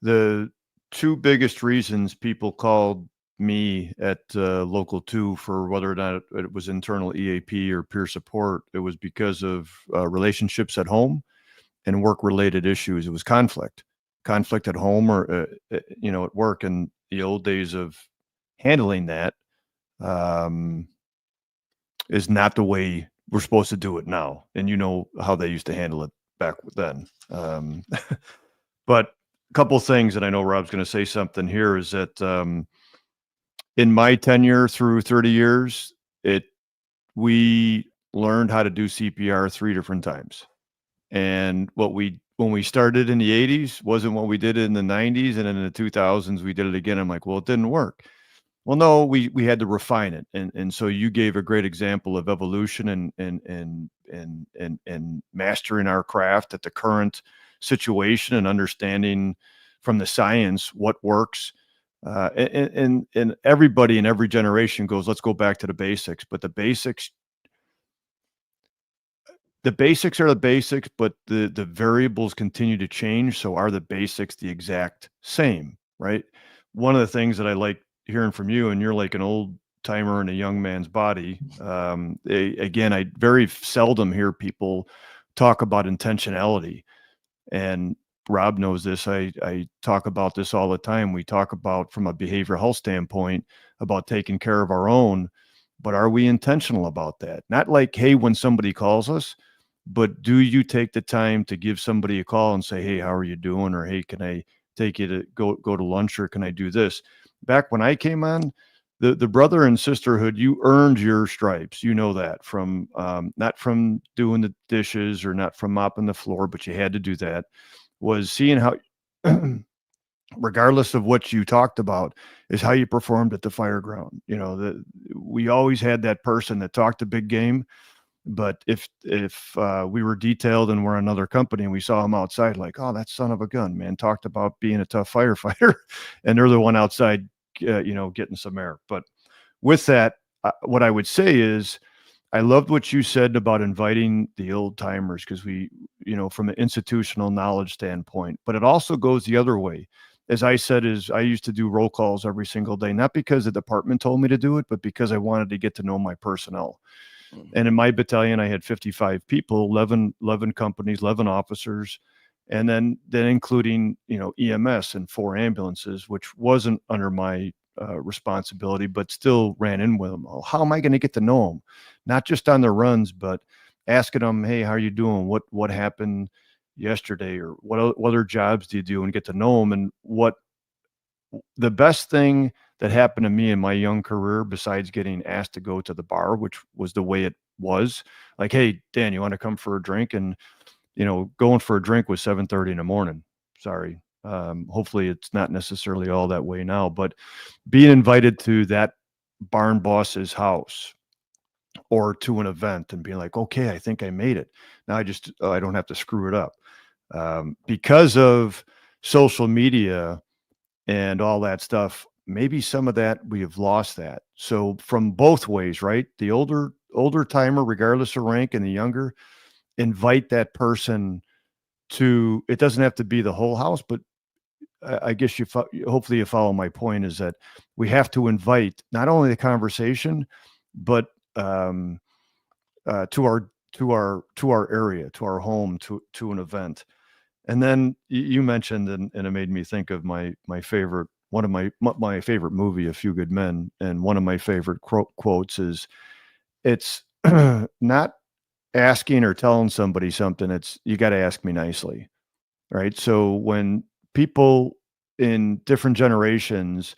the two biggest reasons people called me at Local 2 for whether or not it was internal EAP or peer support, it was because of relationships at home and work-related issues. It was conflict at home or at work, and the old days of handling that is not the way we're supposed to do it now. And how they used to handle it back then. But a couple things that I know Rob's going to say something here is that in my tenure through 30 years, we learned how to do CPR 3 different times. And when we started in the 80s wasn't what we did in the 90s, and in the 2000s we did it again. I'm like, well, it didn't work. Well, no, we had to refine it, and so you gave a great example of evolution and mastering our craft at the current situation and understanding from the science what works. And everybody in every generation goes, let's go back to the basics. But the basics are the basics, but the variables continue to change. So are the basics the exact same, right? One of the things that I like hearing from you, and you're like an old timer in a young man's body. Again, I very seldom hear people talk about intentionality, and Rob knows this. I talk about this all the time. We talk about, from a behavioral health standpoint, about taking care of our own, but are we intentional about that? Not like, hey, when somebody calls us, but do you take the time to give somebody a call and say, hey, how are you doing? Or, hey, can I take you to go to lunch, or can I do this? Back when I came on, the brother and sisterhood, you earned your stripes. You know that from not from doing the dishes or not from mopping the floor, but you had to do that. Was seeing how, regardless of what you talked about, is how you performed at the fire ground. We always had that person that talked a big game, but if we were detailed and we're another company and we saw him outside, like, oh, that son of a gun, man, talked about being a tough firefighter, and they're the one outside, getting some air. But with that, what I would say is, I loved what you said about inviting the old timers, because we, from an institutional knowledge standpoint, but it also goes the other way. As I said, I used to do roll calls every single day, not because the department told me to do it, but because I wanted to get to know my personnel. And in my battalion, I had 55 people, 11 companies, 11 officers, and then including, EMS and 4 ambulances, which wasn't under my responsibility, but still ran in with them. Oh, how am I going to get to know them? Not just on their runs, but asking them, hey, how are you doing? What happened yesterday? Or what other jobs do you do? And get to know them. And what the best thing that happened to me in my young career, besides getting asked to go to the bar, which was the way it was, like, hey, Dan, you want to come for a drink? And, going for a drink was 7:30 in the morning. Sorry. Hopefully it's not necessarily all that way now, but being invited to that barn boss's house or to an event and being like, okay, I think I made it. Now I don't have to screw it up. Because of social media and all that stuff, maybe some of that, we have lost that. So from both ways, right? The older timer, regardless of rank, and the younger, invite that person to, it doesn't have to be the whole house, but I guess hopefully you follow my point, is that we have to invite not only the conversation, but to our area, to our home, to an event. And then you mentioned, and it made me think of my favorite one of my favorite movie, A Few Good Men, and one of my favorite quotes is, it's not asking or telling somebody something, it's you got to ask me nicely, right? So when people in different generations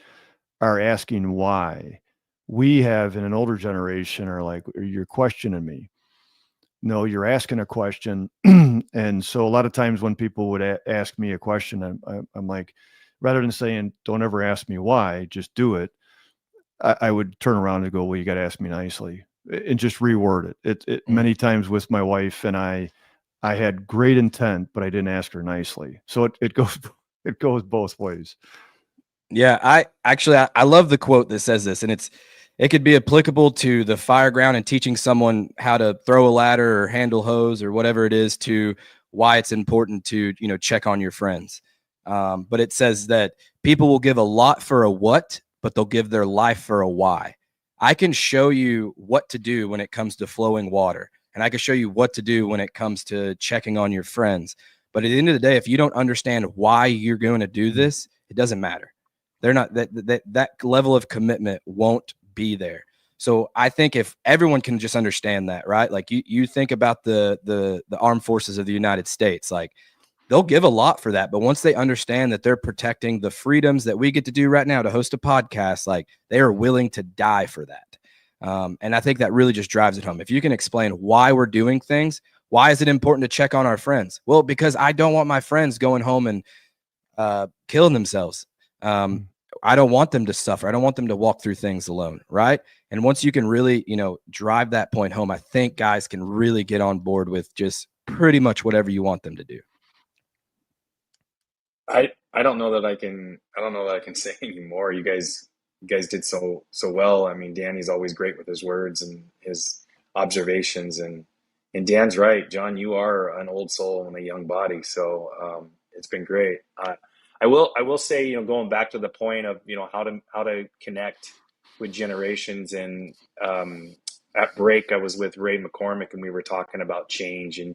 are asking why, we have in an older generation are like, you're questioning me. No, you're asking a question. And so a lot of times when people would ask me a question, I'm like, rather than saying, don't ever ask me why, just do it. I would turn around and go, well, you got to ask me nicely, and just reword it. Many times with my wife and I had great intent, but I didn't ask her nicely. So it goes both ways. Yeah, I love the quote that says this, and it could be applicable to the fire ground and teaching someone how to throw a ladder or handle hose or whatever it is, to why it's important to, check on your friends. But it says that people will give a lot for a what, but they'll give their life for a why. I can show you what to do when it comes to flowing water, and I can show you what to do when it comes to checking on your friends. But at the end of the day, if you don't understand why you're going to do this, it doesn't matter. They're not that level of commitment won't be there. So I think if everyone can just understand that, right? Like you think about the armed forces of the United States, like they'll give a lot for that. But once they understand that they're protecting the freedoms that we get to do right now to host a podcast, like they are willing to die for that. And I think that really just drives it home. If you can explain why we're doing things, why is it important to check on our friends? Well, because I don't want my friends going home and killing themselves. I don't want them to suffer. I don't want them to walk through things alone. Right. And once you can really, drive that point home, I think guys can really get on board with just pretty much whatever you want them to do. I don't know that I can say anymore. You guys did so well. I mean, Danny's always great with his words and his observations, and Dan's right. John, you are an old soul in a young body. So it's been great. I will say, going back to the point of, how to connect with generations. And at break, I was with Ray McCormick and we were talking about change, and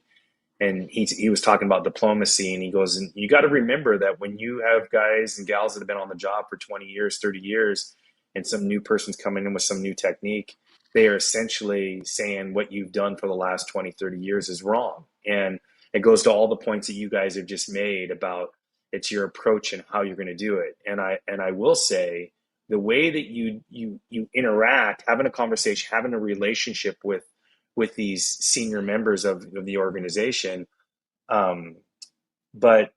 he was talking about diplomacy, and he goes, and you got to remember that when you have guys and gals that have been on the job for 20 years, 30 years, and some new person's coming in with some new technique, they are essentially saying what you've done for the last 20, 30 years is wrong. And it goes to all the points that you guys have just made about it's your approach and how you're going to do it. And I will say the way that you interact, having a conversation, having a relationship with these senior members of the organization, but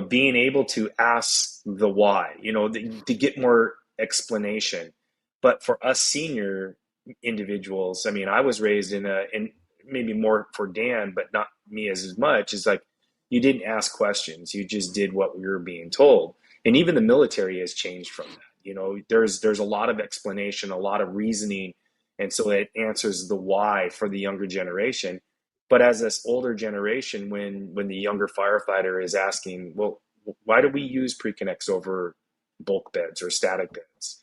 being able to ask the why, to get more explanation. But for us senior individuals, I mean, I was raised in maybe more for Dan, but not me as much, is like, you didn't ask questions, you just did what we were being told. And even the military has changed from that. There's a lot of explanation, a lot of reasoning, and so it answers the why for the younger generation. But as this older generation, when the younger firefighter is asking, well, why do we use pre-connects over bulk beds or static beds?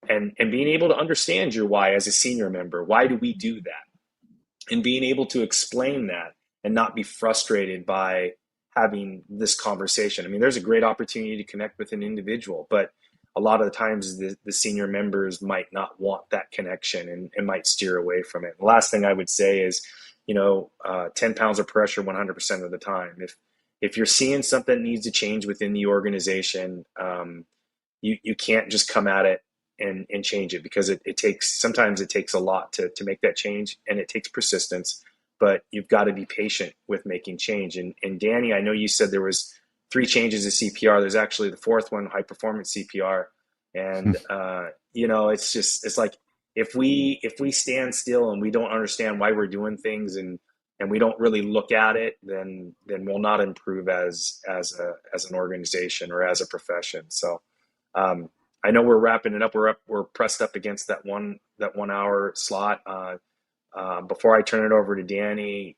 And being able to understand your why as a senior member, why do we do that? And being able to explain that and not be frustrated by having this conversation. I mean, there's a great opportunity to connect with an individual, but a lot of the times the senior members might not want that connection and might steer away from it. The last thing I would say is, 10 pounds of pressure 100% of the time. If you're seeing something that needs to change within the organization, you can't just come at it and change it, because sometimes it takes a lot to make that change, and it takes persistence, but you've got to be patient with making change. And Danny, I know you said there was 3 changes to CPR. There's actually the 4th one, high performance CPR. And, it's like, if we stand still and we don't understand why we're doing things and we don't really look at it, then we'll not improve as an organization or as a profession. So, I know we're wrapping it up. We're pressed up against that 1 hour slot. Before I turn it over to Danny,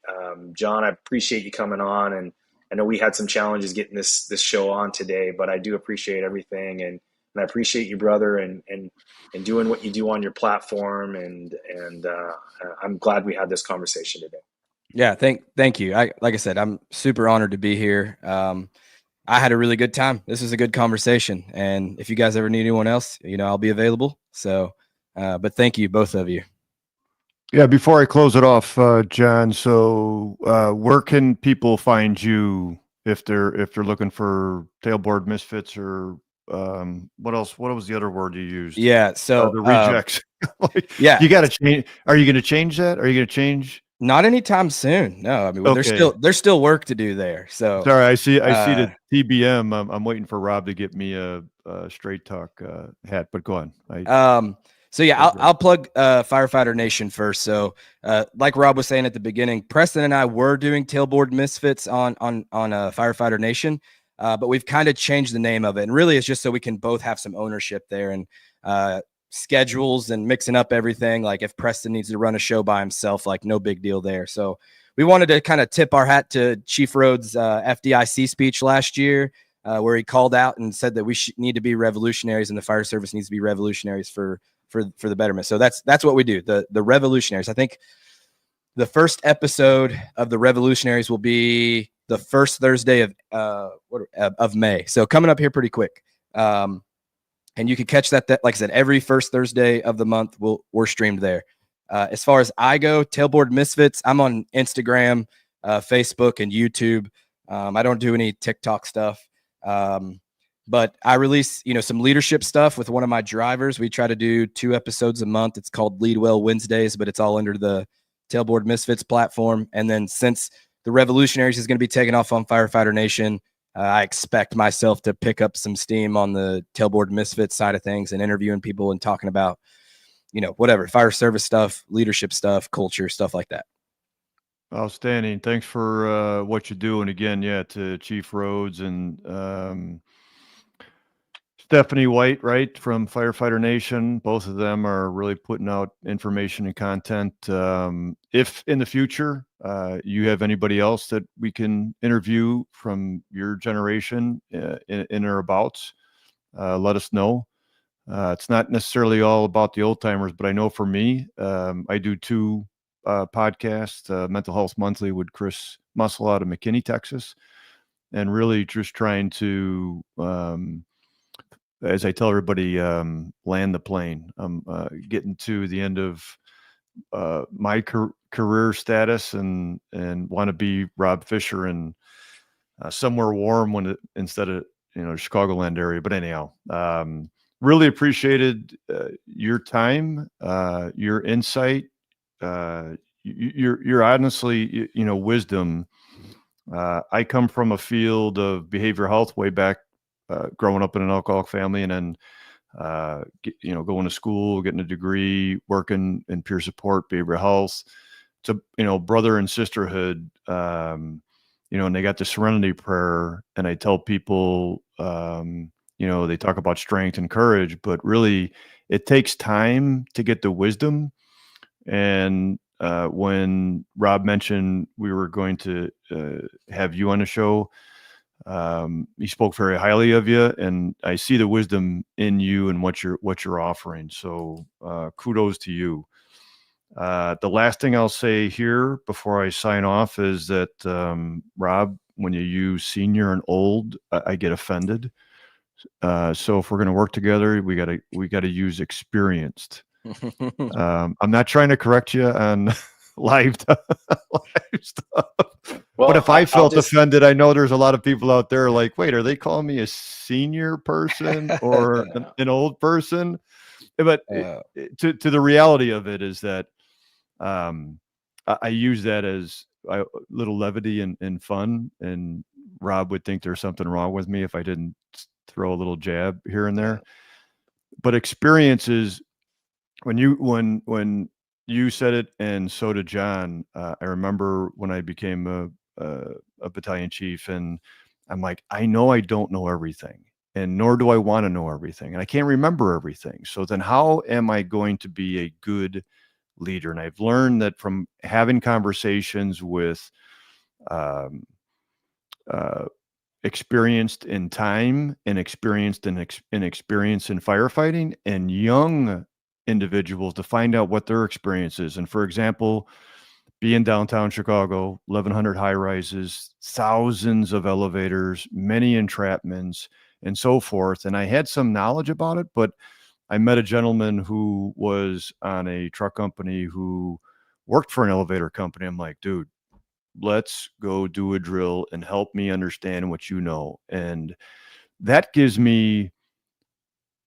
John, I appreciate you coming on, and I know we had some challenges getting this show on today, but I do appreciate everything, and I appreciate you, brother, and doing what you do on your platform, and I'm glad we had this conversation today. Yeah, thank you. Like I said, I'm super honored to be here. I had a really good time. This was a good conversation. And if you guys ever need anyone else, I'll be available. So, but thank you, both of you. Yeah, before I close it off, John, so where can people find you if they're looking for Tailboard Misfits or what else? What was the other word you used? Yeah. So the rejects. yeah, you got to change. Are you going to change that? Are you going to change? not anytime soon. No, I mean, Okay. there's still work to do there. So Sorry, I see the TBM. I'm waiting for Rob to get me a Straight Talk hat, but go on. So yeah, I'll plug Firefighter Nation first. So like Rob was saying at the beginning, Preston and I were doing Tailboard Misfits on Firefighter Nation, but we've kind of changed the name of it, and really it's just so we can both have some ownership there and schedules and mixing up everything. Like if Preston needs to run a show by himself, like no big deal there. So we wanted to kind of tip our hat to Chief Rhodes' FDIC speech last year, where he called out and said that we need to be revolutionaries and the fire service needs to be revolutionaries for the betterment. So that's what we do. The revolutionaries. I think the first episode of the revolutionaries will be the first Thursday of May. So coming up here pretty quick. And you can catch that, like I said, every first Thursday of the month we're streamed there. As far as I go, Tailboard Misfits, I'm on Instagram, Facebook, and YouTube. I don't do any TikTok stuff. But I release, some leadership stuff with one of my drivers. We try to do 2 episodes a month. It's called Lead Well Wednesdays, but it's all under the Tailboard Misfits platform. And then since the Revolutionaries is going to be taking off on Firefighter Nation, I expect myself to pick up some steam on the Tailboard Misfits side of things and interviewing people and talking about, whatever, fire service stuff, leadership stuff, culture, stuff like that. Outstanding. Thanks for what you do. And again, to Chief Rhodes and Stephanie White, right, from Firefighter Nation. Both of them are really putting out information and content. If in the future you have anybody else that we can interview from your generation in or abouts, let us know. It's not necessarily all about the old timers, but I know for me, I do 2 podcasts, Mental Health Monthly with Chris Muscle out of McKinney, Texas, and really just trying to as I tell everybody, land the plane. I'm getting to the end of my career status and want to be Rob Fisher and somewhere warm instead of Chicagoland area. But anyhow, really appreciated your time, your insight, your honestly wisdom. I come from a field of behavioral health way back. Growing up in an alcoholic family and then, going to school, getting a degree, working in peer support, behavioral health. It's a, brother and sisterhood, and they got the serenity prayer. And I tell people, they talk about strength and courage, but really it takes time to get the wisdom. And when Rob mentioned we were going to have you on the show, he spoke very highly of you, and I see the wisdom in you and what you're offering. So kudos to you. The last thing I'll say here before I sign off is that Rob, when you use senior and old, I get offended. So if we're going to work together, we gotta use experienced. I'm not trying to correct you on live stuff. Well, but if I felt offended, I know there's a lot of people out there like, wait, are they calling me a senior person or an old person? But to the reality of it is that I use that as a little levity and fun. And Rob would think there's something wrong with me if I didn't throw a little jab here and there. But experiences, when you said it, and so did John. I remember when I became a battalion chief, and I'm like, I know I don't know everything, and nor do I want to know everything, and I can't remember everything. So then how am I going to be a good leader? And I've learned that from having conversations with experienced in time and experienced in experience in firefighting and young individuals to find out what their experience is. And for example, be in downtown Chicago, 1,100 high rises, thousands of elevators, many entrapments, and so forth. And I had some knowledge about it, but I met a gentleman who was on a truck company who worked for an elevator company. I'm like, dude, let's go do a drill and help me understand what you know. And that gives me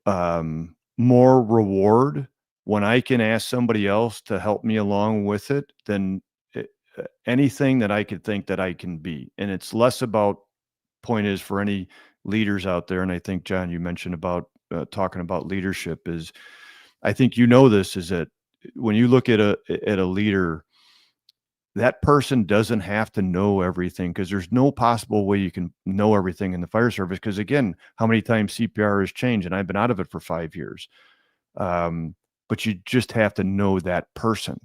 more reward when I can ask somebody else to help me along with it than anything that I could think that I can be. And it's less about, point is, for any leaders out there. And I think, John, you mentioned about talking about leadership, is I think you know this, is that when you look at a leader, that person doesn't have to know everything, because there's no possible way you can know everything in the fire service. Because again, how many times CPR has changed, and I've been out of it for 5 years. But you just have to know that person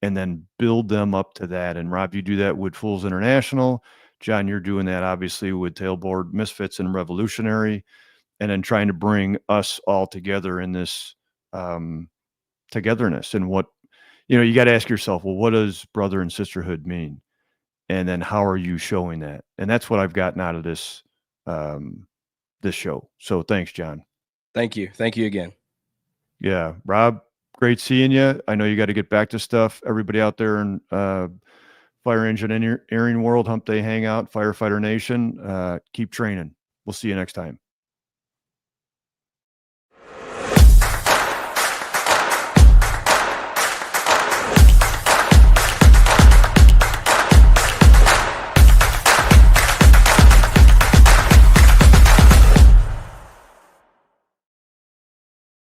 and then build them up to that. And Rob, you do that with Fools International. John, you're doing that obviously with Tailboard Misfits and Revolutionary, and then trying to bring us all together in this togetherness. And what, you got to ask yourself, well, what does brother and sisterhood mean? And then how are you showing that? And that's what I've gotten out of this show. So thanks, John. Thank you. Thank you again. Yeah. Rob, great seeing you. I know you got to get back to stuff. Everybody out there in fire engineering world, Humpday Hangout, Firefighter Nation, keep training. We'll see you next time.